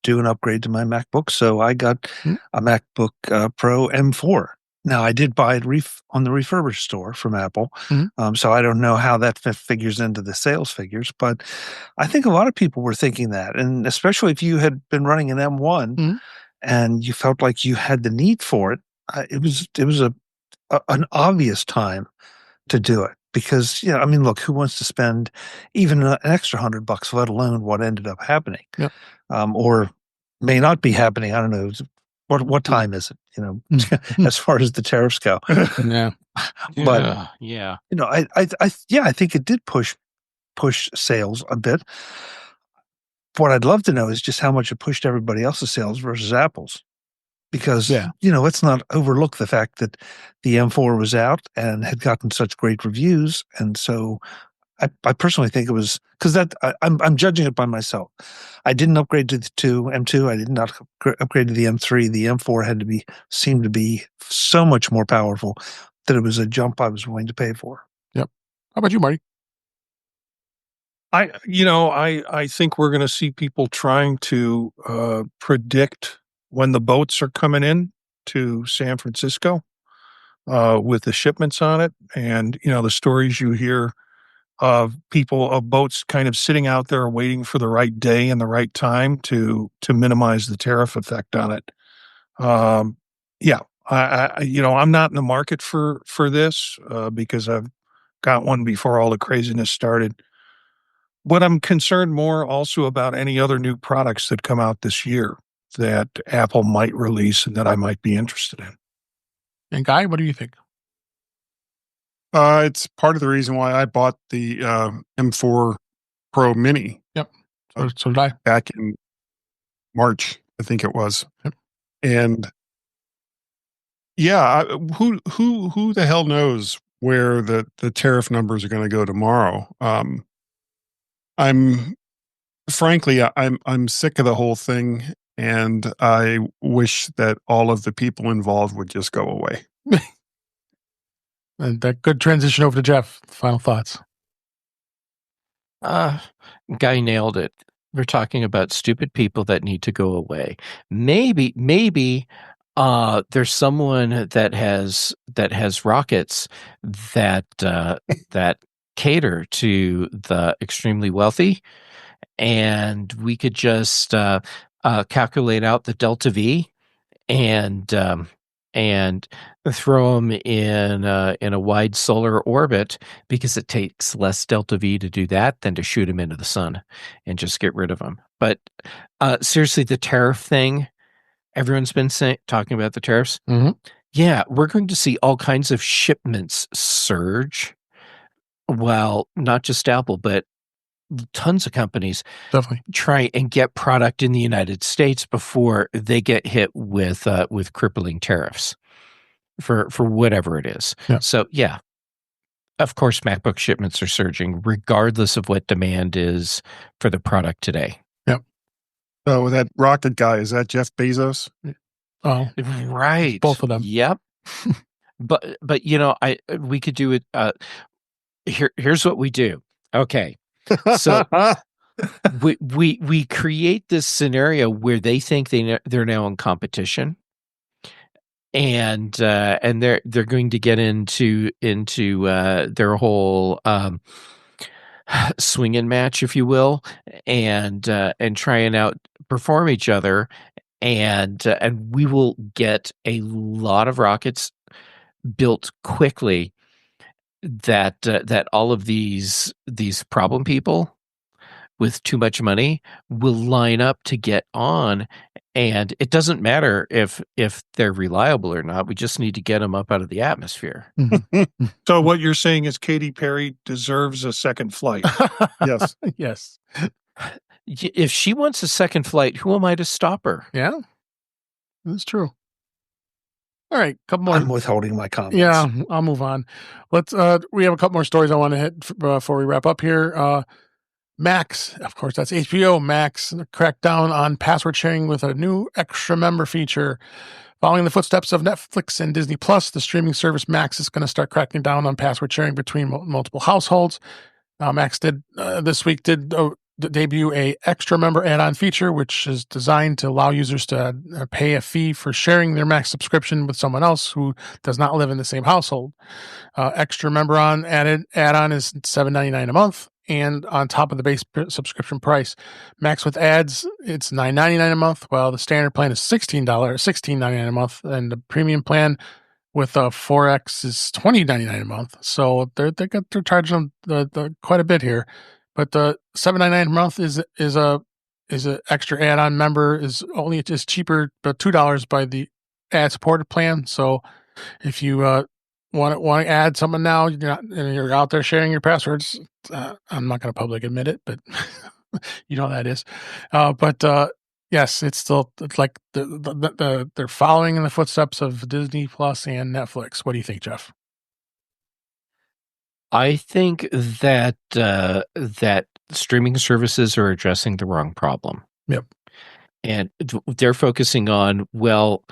do an upgrade to my MacBook. So I got a MacBook Pro M4. Now I did buy it on the refurbished store from Apple. So I don't know how that figures into the sales figures, but I think a lot of people were thinking that. And especially if you had been running an M1 and you felt like you had the need for it, it was an obvious time to do it because, look, who wants to spend even an extra $100, let alone what ended up happening, or may not be happening. I don't know. What time is it? As far as the tariffs go. Yeah. But yeah. I think it did push sales a bit. What I'd love to know is just how much it pushed everybody else's sales versus Apple's. Because, let's not overlook the fact that the M4 was out and had gotten such great reviews. And so I personally think it was because I'm judging it by myself. I didn't upgrade to the M2. I did not upgrade to the M3. The M4 seemed to be so much more powerful that it was a jump I was willing to pay for. Yep. How about you, Marty? I think we're going to see people trying to predict when the boats are coming in to San Francisco with the shipments on it, and the stories you hear of boats kind of sitting out there waiting for the right day and the right time to minimize the tariff effect on it. Yeah, I'm not in the market for this because I've got one before all the craziness started. But I'm concerned more also about any other new products that come out this year that Apple might release and that I might be interested in. And Guy, what do you think? It's part of the reason why I bought the M4 Pro Mini. Yep. So did I. Back in March, I think it was. Yep. And yeah, who the hell knows where the tariff numbers are going to go tomorrow? I'm sick of the whole thing, and I wish that all of the people involved would just go away. And that good transition over to Jeff. Final thoughts. Guy nailed it. We're talking about stupid people that need to go away. Maybe there's someone that has rockets that cater to the extremely wealthy, and we could just calculate out the delta V and throw them in a wide solar orbit, because it takes less delta V to do that than to shoot them into the sun and just get rid of them. But seriously, the tariff thing, everyone's been talking about the tariffs. Mm-hmm. Yeah, we're going to see all kinds of shipments surge. Well, not just Apple, but tons of companies Definitely try and get product in the United States before they get hit with crippling tariffs for whatever it is. Yeah. So yeah, of course, MacBook shipments are surging regardless of what demand is for the product today. Yep. So that rocket guy, is that Jeff Bezos? Oh, right. Both of them. Yep. but we could do it. Here's what we do. Okay. So we create this scenario where they think they're now in competition, and they're going to get into their whole swinging match, if you will, and try and outperform each other, and we will get a lot of rockets built quickly that all of these problem people with too much money will line up to get on, and it doesn't matter if they're reliable or not. We just need to get them up out of the atmosphere. Mm-hmm. So what you're saying is Katy Perry deserves a second flight. Yes. Yes. If she wants a second flight, who am I to stop her? Yeah, that's true. All right, couple more. I'm withholding my comments. Yeah, I'll move on. Let's. We have a couple more stories I want to hit before we wrap up here. Max, of course, that's HBO Max, cracked down on password sharing with a new extra member feature. Following the footsteps of Netflix and Disney Plus, the streaming service Max is going to start cracking down on password sharing between multiple households. Max did debut a extra member add-on feature, which is designed to allow users to pay a fee for sharing their Max subscription with someone else who does not live in the same household. Extra member add-on is $7.99 a month, and on top of the base subscription price. Max with ads, it's $9.99 a month, while the standard plan is $16.99 a month, and the premium plan with 4X is $20.99 a month. So they're charging them quite a bit here. But the $7.99 a month is a extra add-on member is only just cheaper, but $2 by the ad-supported plan. So if you want to add someone now, you're out there sharing your passwords, I'm not going to publicly admit it, but you know how that is. But yes, it's like they're following in the footsteps of Disney Plus and Netflix. What do you think, Jeff? I think that that streaming services are addressing the wrong problem. Yep. And they're focusing on, well,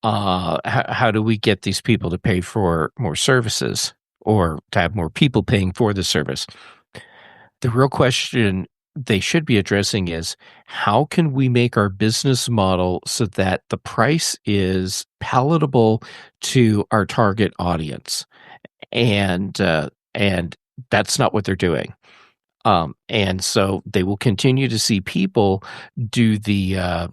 how do we get these people to pay for more services or to have more people paying for the service? The real question they should be addressing is, how can we make our business model so that the price is palatable to our target audience? And that's not what they're doing. And so they will continue to see people do the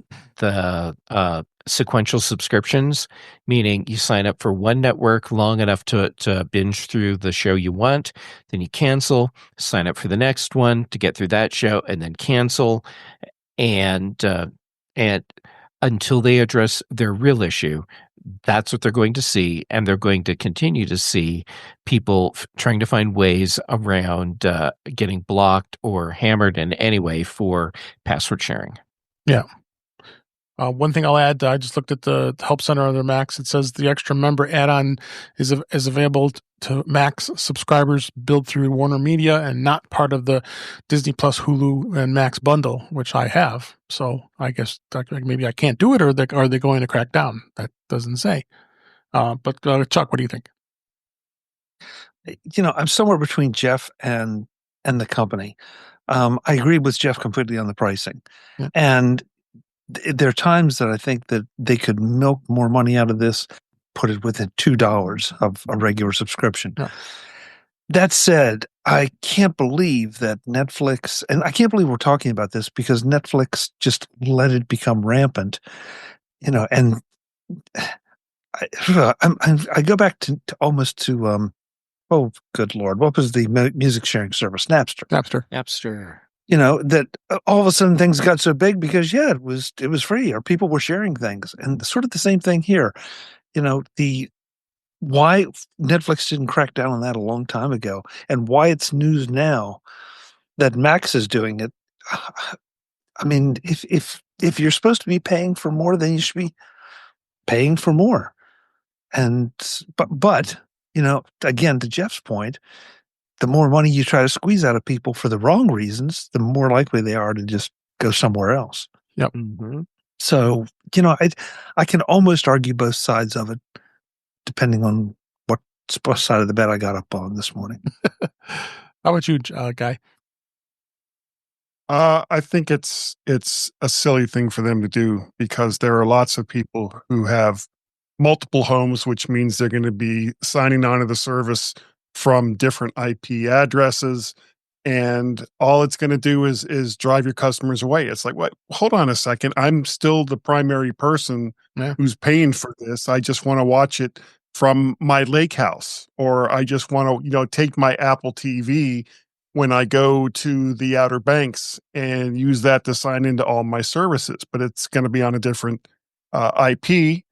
sequential subscriptions, meaning you sign up for one network long enough to binge through the show you want, then you cancel, sign up for the next one to get through that show, and then cancel, and until they address their real issue. That's what they're going to see, and they're going to continue to see people trying to find ways around getting blocked or hammered in any way for password sharing. Yeah. One thing I'll add, I just looked at the Help Center on their Macs. It says the extra member add-on is available to Max subscribers billed through Warner Media and not part of the Disney Plus, Hulu, and Max bundle, which I have. So I guess maybe I can't do it, or are they going to crack down? That doesn't say. But Chuck, what do you think? I'm somewhere between Jeff and the company. I agree with Jeff completely on the pricing, and there are times that I think that they could milk more money out of this, put it within $2 of a regular subscription. Yeah. That said, I can't believe that Netflix, and I can't believe we're talking about this because Netflix just let it become rampant, and I go back to almost to, oh, good Lord, what was the music sharing service? Napster. That all of a sudden things got so big because it was free, or people were sharing things, and sort of the same thing here. Why Netflix didn't crack down on that a long time ago, and why it's news now that Max is doing it. I mean, if you're supposed to be paying for more, then you should be paying for more. And but again, to Jeff's point, the more money you try to squeeze out of people for the wrong reasons, the more likely they are to just go somewhere else. Yep. Mm-hmm. So, I can almost argue both sides of it, depending on what side of the bed I got up on this morning. How about you, Guy? I think it's a silly thing for them to do because there are lots of people who have multiple homes, which means they're going to be signing on to the service from different IP addresses, and all it's going to do is drive your customers away. It's like, what? Hold on a second. I'm still the primary person who's paying for this. I just want to watch it from my lake house, or I just want to, take my Apple TV when I go to the Outer Banks and use that to sign into all my services. But it's going to be on a different IP.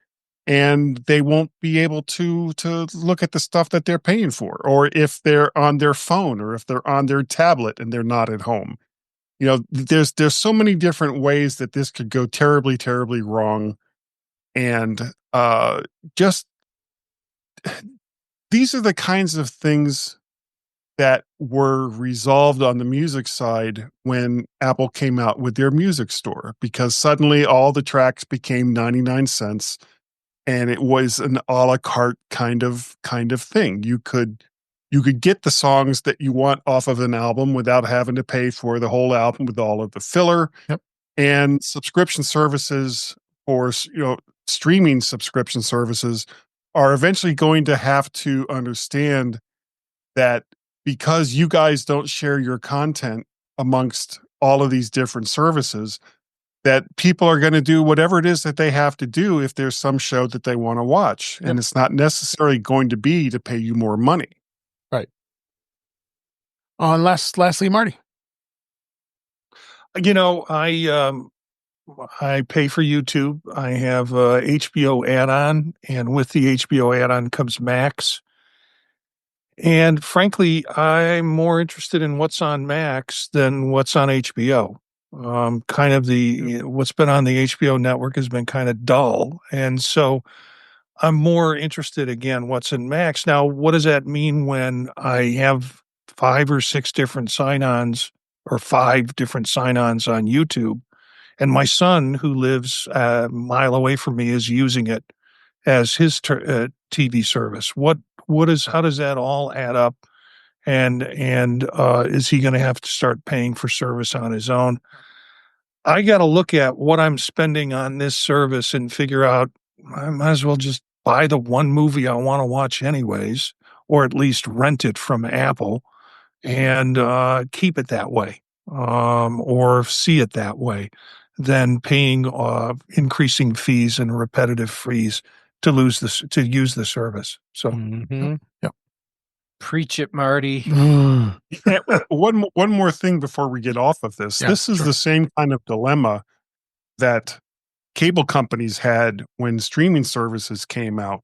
And they won't be able to look at the stuff that they're paying for, or if they're on their phone, or if they're on their tablet and they're not at home. There's so many different ways that this could go terribly, terribly wrong. And just these are the kinds of things that were resolved on the music side when Apple came out with their music store, because suddenly all the tracks became 99 cents. And it was an a la carte kind of thing. You could get the songs that you want off of an album without having to pay for the whole album with all of the filler. Yep. And subscription services, or streaming subscription services, are eventually going to have to understand that because you guys don't share your content amongst all of these different services, that people are going to do whatever it is that they have to do if there's some show that they want to watch. And it's not necessarily going to be to pay you more money. Right. Lastly, Marty. I pay for YouTube. I have a HBO add-on, and with the HBO add-on comes Max. And frankly, I'm more interested in what's on Max than what's on HBO. What's been on the HBO network has been kind of dull. And so I'm more interested again. What's in Max now? What does that mean when I have 5 or 6 different sign-ons or 5 different sign-ons on YouTube, and my son, who lives a mile away from me, is using it as his TV service? How does that all add up? And is he going to have to start paying for service on his own? I got to look at what I'm spending on this service and figure out I might as well just buy the one movie I want to watch anyways, or at least rent it from Apple and keep it that way, or see it that way, than paying increasing fees and repetitive fees to use the service. So Yep. Preach it, Marty. One more thing before we get off of this. Yeah, This is the same kind of dilemma that cable companies had when streaming services came out.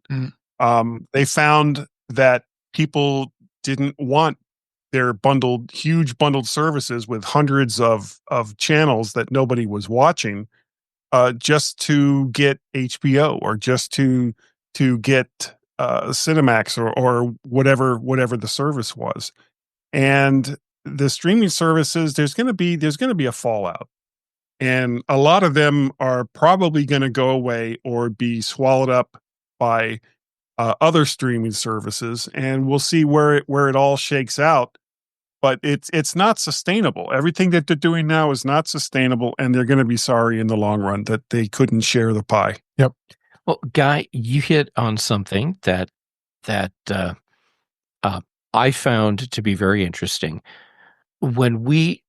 They found that people didn't want their huge bundled services with hundreds of channels that nobody was watching, just to get HBO or just to get Cinemax or whatever the service was. And the streaming services, there's going to be a fallout, and a lot of them are probably going to go away or be swallowed up by other streaming services, and we'll see where it all shakes out. But it's not sustainable. Everything that they're doing now is not sustainable, and they're going to be sorry in the long run that they couldn't share the pie. Yep. Well, Guy, you hit on something that I found to be very interesting. When we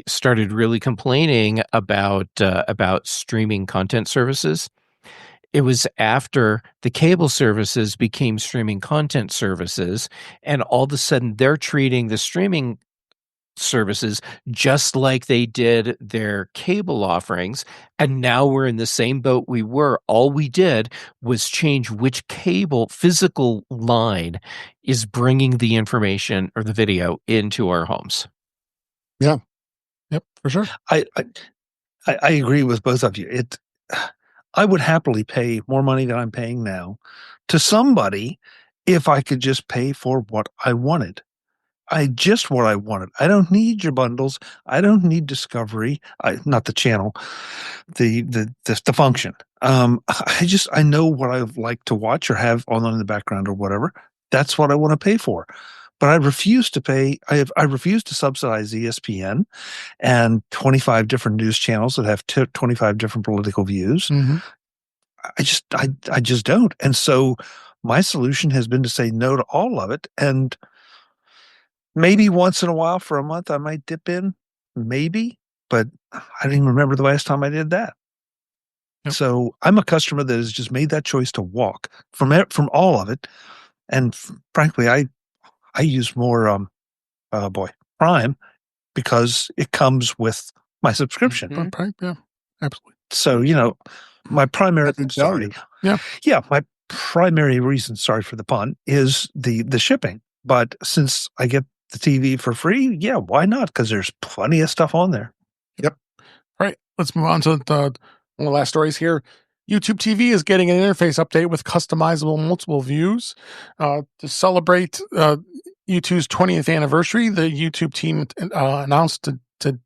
started really complaining about streaming content services, it was after the cable services became streaming content services, and all of a sudden they're treating the streaming services just like they did their cable offerings, and now we're in the same boat we were. All we did was change which cable physical line is bringing the information or the video into our homes. Yep, for sure. I agree with both of you. I would happily pay more money than I'm paying now to somebody if I could just pay for what I wanted. What I wanted. I don't need your bundles. I don't need Discovery. Not the channel, the function. I know what I like to watch or have on in the background or whatever. That's what I want to pay for. But I refuse to pay. I refuse to subsidize ESPN and 25 different news channels that have 25 different political views. Mm-hmm. I just don't. And so my solution has been to say no to all of it. And maybe once in a while for a month, I might dip in, maybe, but I don't even remember the last time I did that. Yep. So I'm a customer that has just made that choice to walk from all of it. And frankly, I use more, Prime, because it comes with my subscription. Prime, yeah, absolutely. So, my primary, my primary reason, sorry for the pun, is the shipping. But since I get the TV for free, yeah, why not? Because there's plenty of stuff on there. Yep. All right, let's move on to one of the last stories here. YouTube TV is getting an interface update with customizable multiple views. To celebrate YouTube's 20th anniversary, the YouTube team announced to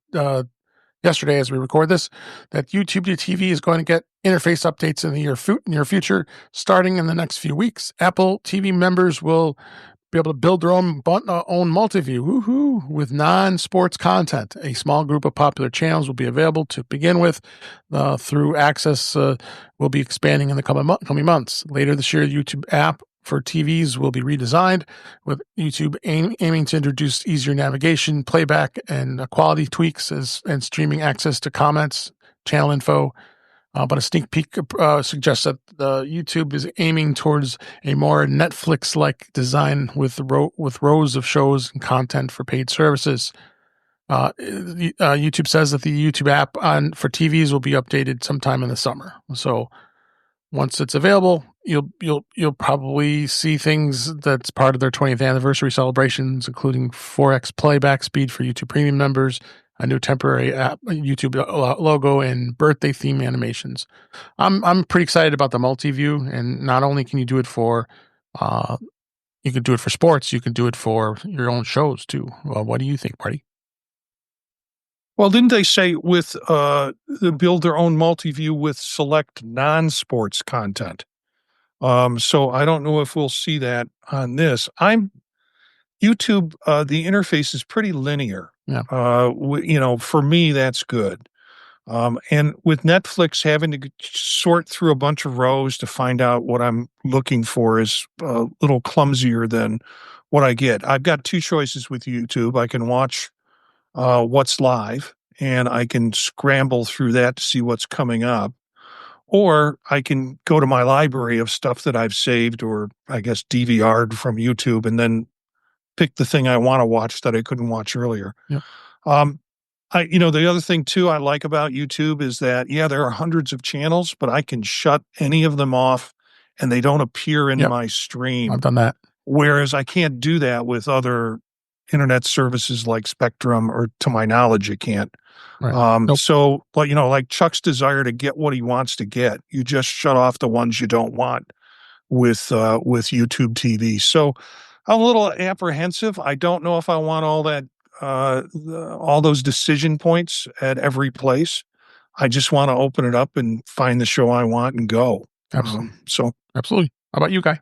yesterday, as we record this, that YouTube TV is going to get interface updates in the near future, starting in the next few weeks. Apple TV members will be able to build their own multi-view with non-sports content. A small group of popular channels will be available to begin with. Through access will be expanding in the coming months. Later this year, the YouTube app for TVs will be redesigned, with YouTube aiming to introduce easier navigation, playback, and quality tweaks and streaming access to comments, channel info. But a sneak peek suggests that YouTube is aiming towards a more Netflix-like design with rows of shows and content for paid services. YouTube says that the YouTube app for TVs will be updated sometime in the summer. So once it's available, you'll probably see things that's part of their 20th anniversary celebrations, including 4x playback speed for YouTube Premium members, a new temporary app, YouTube logo, and birthday theme animations. I'm pretty excited about the multi-view, and not only can you do it for, you can do it for sports, you can do it for your own shows too. Well, what do you think, Marty? Well, didn't they say with build their own multi-view with select non-sports content? So I don't know if we'll see that on this. YouTube. The interface is pretty linear. Yeah. For me, that's good. And with Netflix having to sort through a bunch of rows to find out what I'm looking for is a little clumsier than what I get. I've got two choices with YouTube. I can watch what's live, and I can scramble through that to see what's coming up. Or I can go to my library of stuff that I've saved or I guess DVR'd from YouTube and then pick the thing I want to watch that I couldn't watch earlier. Yeah. The other thing too I like about YouTube is that, there are hundreds of channels, but I can shut any of them off and they don't appear in my stream. I've done that. Whereas I can't do that with other internet services like Spectrum, or to my knowledge, you can't. Right. Nope. So, like Chuck's desire to get what he wants to get, you just shut off the ones you don't want with YouTube TV. So I'm a little apprehensive. I don't know if I want all that, all those decision points at every place. I just want to open it up and find the show I want and go. Absolutely. Absolutely. How about you, Guy?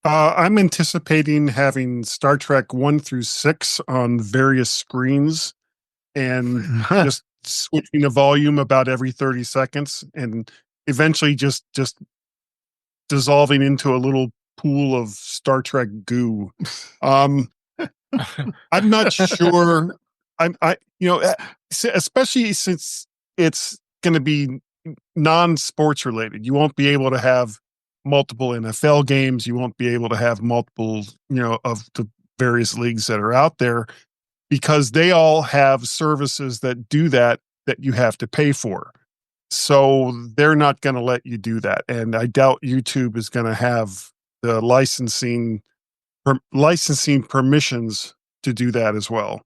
I'm anticipating having Star Trek 1 through 6 on various screens and just switching the volume about every 30 seconds and eventually just dissolving into a little pool of Star Trek goo. I'm not sure. Especially since it's going to be non-sports related. You won't be able to have multiple NFL games. You won't be able to have multiple, of the various leagues that are out there, because they all have services that do that you have to pay for. So they're not going to let you do that. And I doubt YouTube is going to have the licensing permissions to do that as well.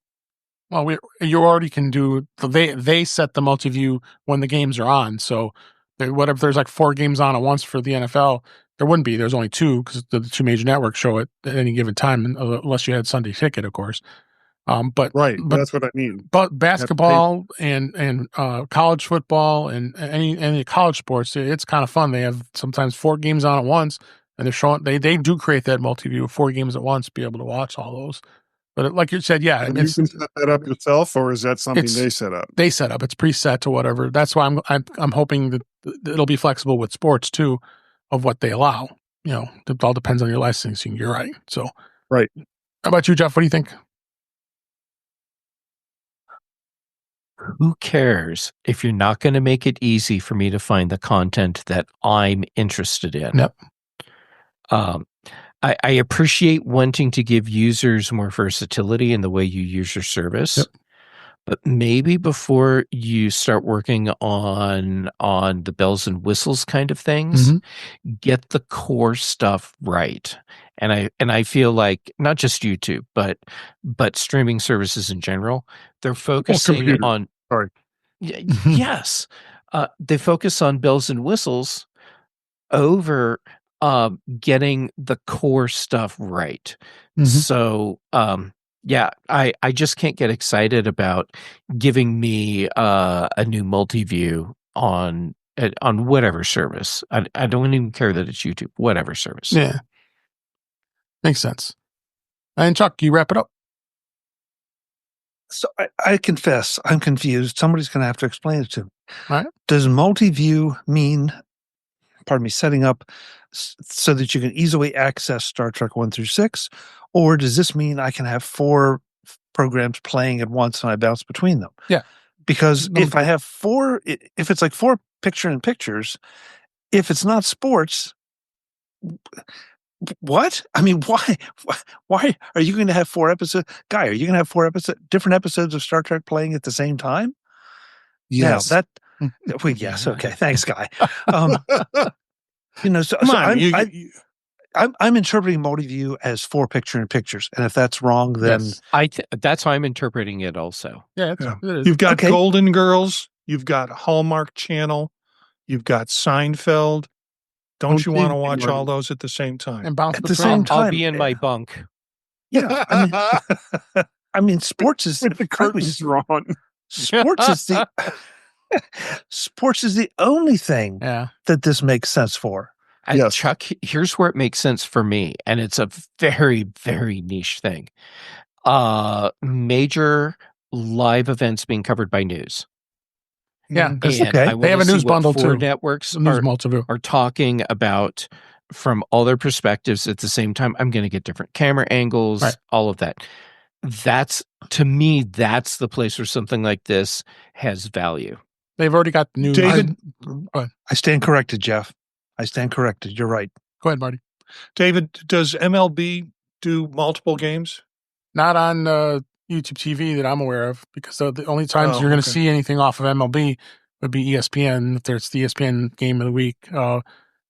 Well, you already can do. They set the multi-view when the games are on. So, what if there's like 4 games on at once for the NFL? There wouldn't be. There's only 2 because the 2 major networks show it at any given time, unless you had Sunday Ticket, of course. But that's what I mean. But basketball and college football and any college sports, it's kind of fun. They have sometimes 4 games on at once, and they're showing. They do create that multi-view of 4 games at once, be able to watch all those. But like you said, you can set that up yourself, or is that something they set up? They set up. It's preset to whatever. That's why I'm hoping that it'll be flexible with sports too, of what they allow. It all depends on your licensing. You're right. So, right. How about you, Jeff? What do you think? Who cares if you're not going to make it easy for me to find the content that I'm interested in? Yep. I appreciate wanting to give users more versatility in the way you use your service. Yep. But maybe before you start working on the bells and whistles kind of things, get the core stuff right. And I feel like not just YouTube, but streaming services in general, they're focusing on. Sorry. Yes, they focus on bells and whistles over getting the core stuff right. So, I just can't get excited about giving me a new multi-view on whatever service. I don't even care that it's YouTube, whatever service. Yeah. Makes sense. And Chuck, you wrap it up. So I confess, I'm confused. Somebody's going to have to explain it to me. All right. Does multi-view mean, setting up so that you can easily access Star Trek 1 through 6? Or does this mean I can have 4 programs playing at once and I bounce between them? Yeah. Because if I have 4, if it's like 4 picture-in-pictures, if it's not sports, what? I mean, why are you going to have 4 episodes? Guy, are you going to have 4 different episodes of Star Trek playing at the same time? Yes. Now, yes. Okay. Thanks, Guy. So, Come on, I'm interpreting multi-view as 4 picture-in-pictures, and if that's wrong, then Yes. That's how I'm interpreting it also. Yeah, Yeah. it is. You've got Okay. Golden Girls, you've got Hallmark Channel, you've got Seinfeld. Don't you want to watch all those at the same time? And bounce at the between same them. time, I'll be in my bunk. yeah. I mean, sports is With the frankly, curtains drawn. sports is the sports is the only thing Yeah. that this makes sense for. And Yes. Chuck, here's where it makes sense for me, and it's a very, very niche thing. Major live events being covered by news. Yeah. Mhm. There's- And Okay. I They wanna have a see news what bundle, 4 too. networks Some news are, multi-view. are talking about from all their perspectives at the same time. I'm going to get different camera angles, Right. all of that. That's, to me, that's the place where something like this has value. They've already got the news. David? Go ahead. I stand corrected, Jeff. I stand corrected. You're right. Go ahead, Marty. David, does MLB do multiple games? Not on YouTube TV that I'm aware of, because the only times Oh, you're going to okay. see anything off of MLB would be ESPN, if there's the ESPN game of the week,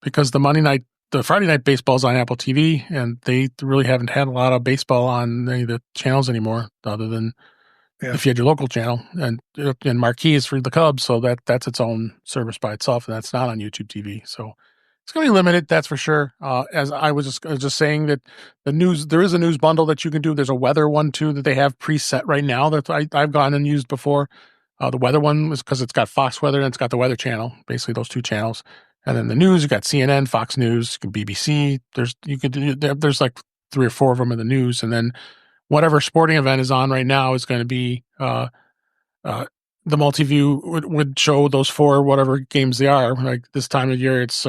because the Friday night baseball is on Apple TV, and they really haven't had a lot of baseball on any of the channels anymore, other than Yeah. if you had your local channel, and Marquee is for the Cubs, so that's its own service by itself, and that's not on YouTube TV. So it's going to be limited, that's for sure. As I was just saying that there is a news bundle that you can do. There's a weather one too that they have preset right now that I've gone and used before. The weather one was because it's got Fox Weather and it's got the Weather Channel, basically those 2 channels. And then the news, you got CNN, Fox News, BBC. There's like 3 or 4 of them in the news, and then whatever sporting event is on right now is going to be the multi-view would show those 4 whatever games they are. Like this time of year, it's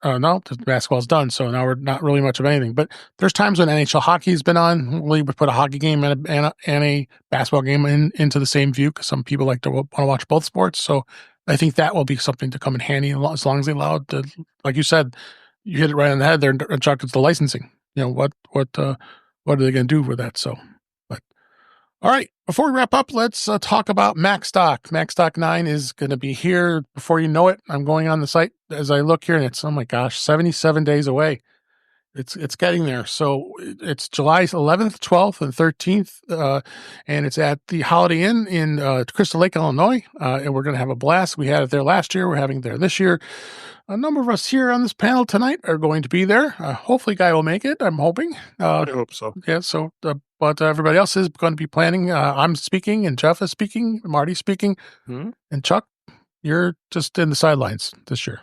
no, the basketball's done, so now we're not really much of anything. But there's times when NHL hockey's been on. We would put a hockey game and a basketball game into the same view, because some people like to want to watch both sports. So I think that will be something to come in handy, as long as they allow it to, like you said, you hit it right on the head there, Chuck. It's the licensing. What are they going to do with that? So, but all right. Before we wrap up, let's talk about MacStock. MacStock 9 is going to be here before you know it. I'm going on the site as I look here, and it's, oh my gosh, 77 days away. It's getting there. So it's July 11th, 12th, and 13th, and it's at the Holiday Inn in Crystal Lake, Illinois, and we're going to have a blast. We had it there last year. We're having it there this year. A number of us here on this panel tonight are going to be there. Hopefully, Guy will make it. I'm hoping. I hope so. Yeah. So, but everybody else is going to be planning. I'm speaking, and Jeff is speaking, Marty's speaking, and Chuck, you're just in the sidelines this year.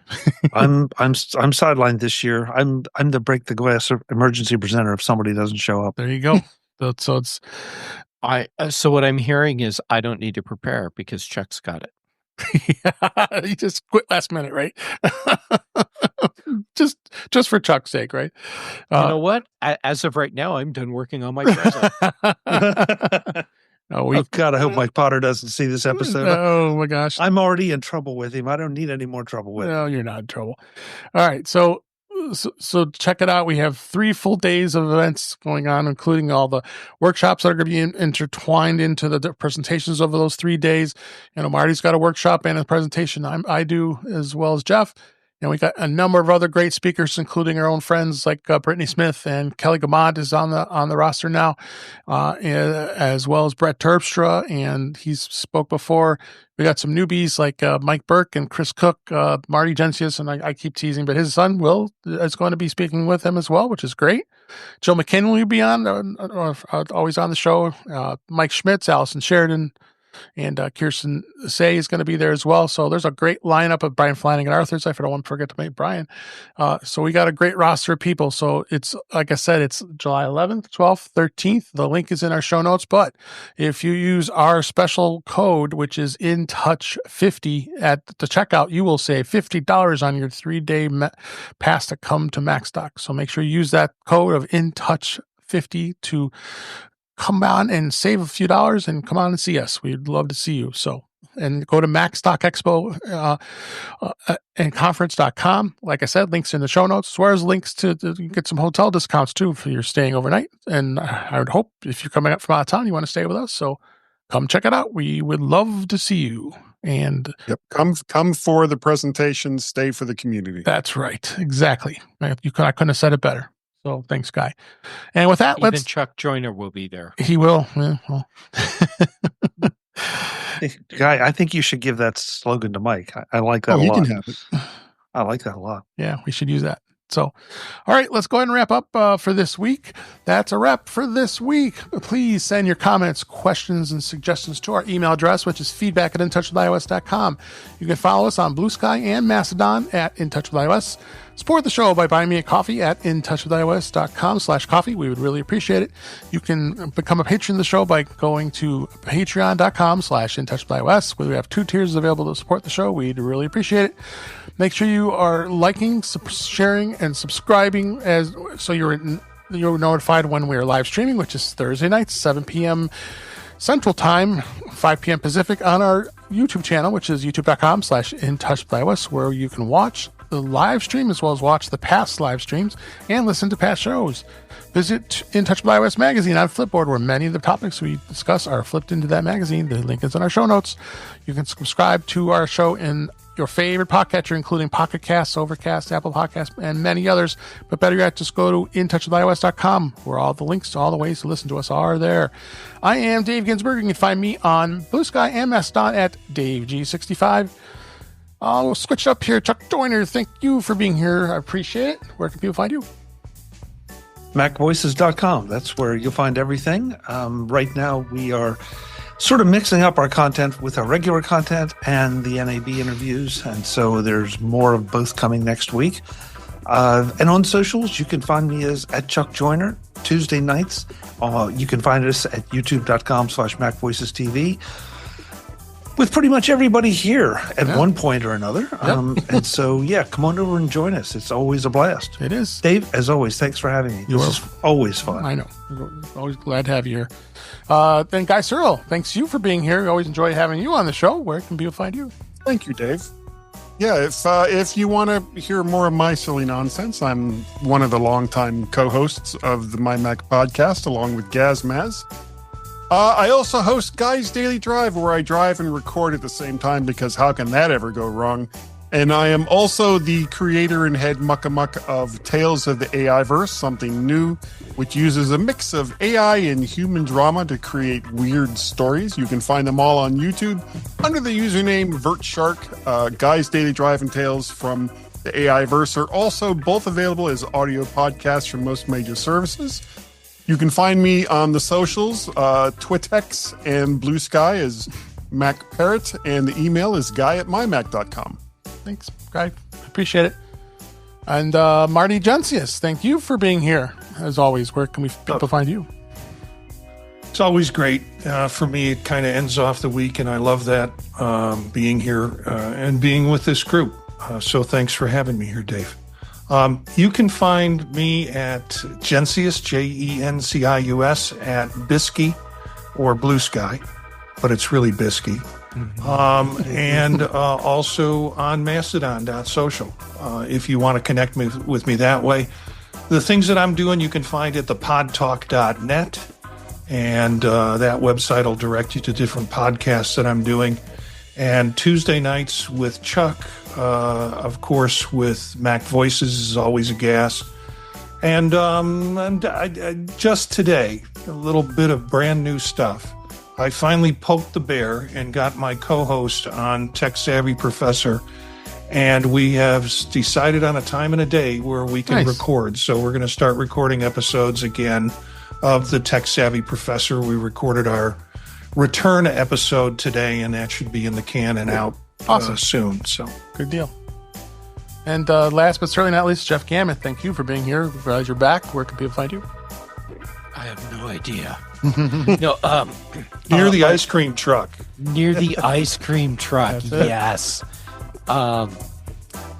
I'm sidelined this year. I'm the break the glass emergency presenter if somebody doesn't show up. There you go. So it's So what I'm hearing is I don't need to prepare because Chuck's got it. you just quit last minute, right? just for Chuck's sake, right? You know what? As of right now, I'm done working on my present. Oh God, I hope Mike Potter doesn't see this episode. Oh my gosh. I'm already in trouble with him. I don't need any more trouble with him. No, you're not in trouble. All right. So check it out. We have 3 full days of events going on, including all the workshops that are going to be intertwined into the presentations over those 3 days. Marty's got a workshop and a presentation. I do, as well as Jeff. And we got a number of other great speakers, including our own friends like Brittany Smith, and Kelly Gamad is on the roster now, as well as Brett Terpstra, and he's spoke before. We got some newbies like Mike Burke and Chris Cook, Marty Jeff, and I keep teasing, but his son Will is going to be speaking with him as well, which is great. Joe McKinnon will be on, always on the show. Mike Schmitz, Allison Sheridan, and Kirsten Say is going to be there as well. So there's a great lineup of Brian Flanagan Arthurs. I don't want to forget to make Brian. So we got a great roster of people. So it's, like I said, it's July 11th, 12th, 13th. The link is in our show notes. But if you use our special code, which is InTouch50 at the checkout, you will save $50 on your 3-day pass to come to MacStock. So make sure you use that code of InTouch50 to come on and save a few dollars and come on and see us. We'd love to see you. So, and go to MacStock Expo and conference.com. Like I said, links in the show notes, as well as links to get some hotel discounts too for your staying overnight. And I would hope if you're coming up from out of town, you want to stay with us. So come check it out. We would love to see you. And yep, come for the presentation, stay for the community. That's right. Exactly. I couldn't have said it better. So thanks, Guy. And with that, Even Chuck Joyner will be there. He will. Yeah, well. Guy, I think you should give that slogan to Mike. I like that a he lot. can have it. I like that a lot. Yeah, we should use that. So, all right, let's go ahead and wrap up for this week. That's a wrap for this week. Please send your comments, questions, and suggestions to our email address, which is feedback@intouchwithios.com. You can follow us on Blue Sky and Mastodon at InTouchWithIOS. Support the show by buying me a coffee at intouchwithios.com/coffee. We would really appreciate it. You can become a patron of the show by going to patreon.com/intouchwithios, where we have 2 tiers available to support the show. We'd really appreciate it. Make sure you are liking, sharing, and subscribing so you're notified when we're live streaming, which is Thursday nights, 7 p.m. Central Time, 5 p.m. Pacific, on our YouTube channel, which is youtube.com/intouchwithios, where you can watch the live stream as well as watch the past live streams and listen to past shows. Visit In Touch with iOS magazine on Flipboard, where many of the topics we discuss are flipped into that magazine. The link is in our show notes. You can subscribe to our show in your favorite podcatcher, including Pocket Casts, Overcast, Apple Podcasts, and many others. But better yet, just go to intouchwithios.com, where all the links to all the ways to listen to us are there. I am Dave Ginsburg. You can find me on Blue Sky and Mastodon at DaveG65. We'll switch up here. Chuck Joyner, thank you for being here. I appreciate it. Where can people find you? MacVoices.com. That's where you'll find everything. Right now, we are sort of mixing up our content with our regular content and the NAB interviews. And so there's more of both coming next week. And on socials, you can find me as at Chuck Joyner Tuesday nights. You can find us at youtube.com/MacVoicesTV. With pretty much everybody here at one point or another. And so, come on over and join us. It's always a blast. It is. Dave, as always, thanks for having me. This is always fun. I know. Always glad to have you here. Then Guy Searle, thanks you for being here. We always enjoy having you on the show. Where can people find you? Thank you, Dave. Yeah, if you want to hear more of my silly nonsense, I'm one of the longtime co-hosts of the My Mac podcast, along with Gaz Maz. I also host Guy's Daily Drive, where I drive and record at the same time, because how can that ever go wrong? And I am also the creator and head muckamuck of Tales of the AI-verse, something new, which uses a mix of AI and human drama to create weird stories. You can find them all on YouTube under the username VertShark. Guy's Daily Drive and Tales from the AI-verse are also both available as audio podcasts from most major services. You can find me on the socials, Twitex and Blue Sky as Mac Parrot, and the email is guy@mymac.com. Thanks, Guy. Appreciate it. And Marty Jeff, thank you for being here. As always, where can people find you? It's always great. For me, it kind of ends off the week, and I love that, being here and being with this group. So thanks for having me here, Dave. You can find me at Gencius, Jencius, at Bisky or Blue Sky, but it's really Bisky. And also on Mastodon.social, if you want to connect with me that way. The things that I'm doing, you can find at thepodtalk.net, and that website will direct you to different podcasts that I'm doing. And Tuesday nights with Chuck, of course, with Mac Voices is always a gas. And I just today, a little bit of brand new stuff. I finally poked the bear and got my co-host on Tech Savvy Professor, and we have decided on a time and a day where we can record. So we're going to start recording episodes again of the Tech Savvy Professor. We recorded our return episode today, and that should be in the can and out soon. So good deal. And last but certainly not least, Jeff Gamet, thank you for being here. Glad you're back. Where can people find you? I have no idea. No, near the ice cream truck. Near the ice cream truck. Yes.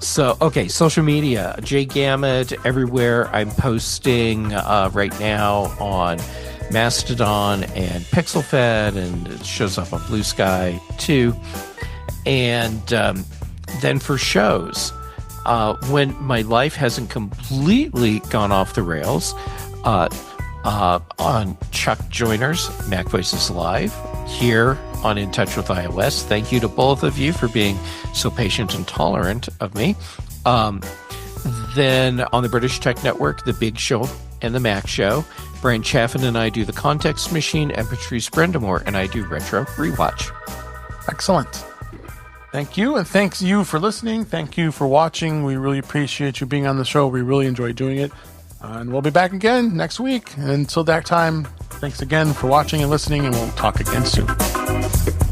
Social media, Jay Gamet everywhere. I'm posting right now on Mastodon and PixelFed, and it shows up on Blue Sky too. And then for shows, when my life hasn't completely gone off the rails, on Chuck Joyner's Mac Voices Live here on In Touch with iOS. Thank you to both of you for being so patient and tolerant of me. Then on the British Tech Network, The Big Show and The Mac Show. Brian Chaffin and I do The Context Machine, and Patrice Brendamore and I do Retro Rewatch. Excellent. Thank you, and thanks you for listening. Thank you for watching. We really appreciate you being on the show. We really enjoy doing it. And we'll be back again next week. And until that time, thanks again for watching and listening, and we'll talk again soon.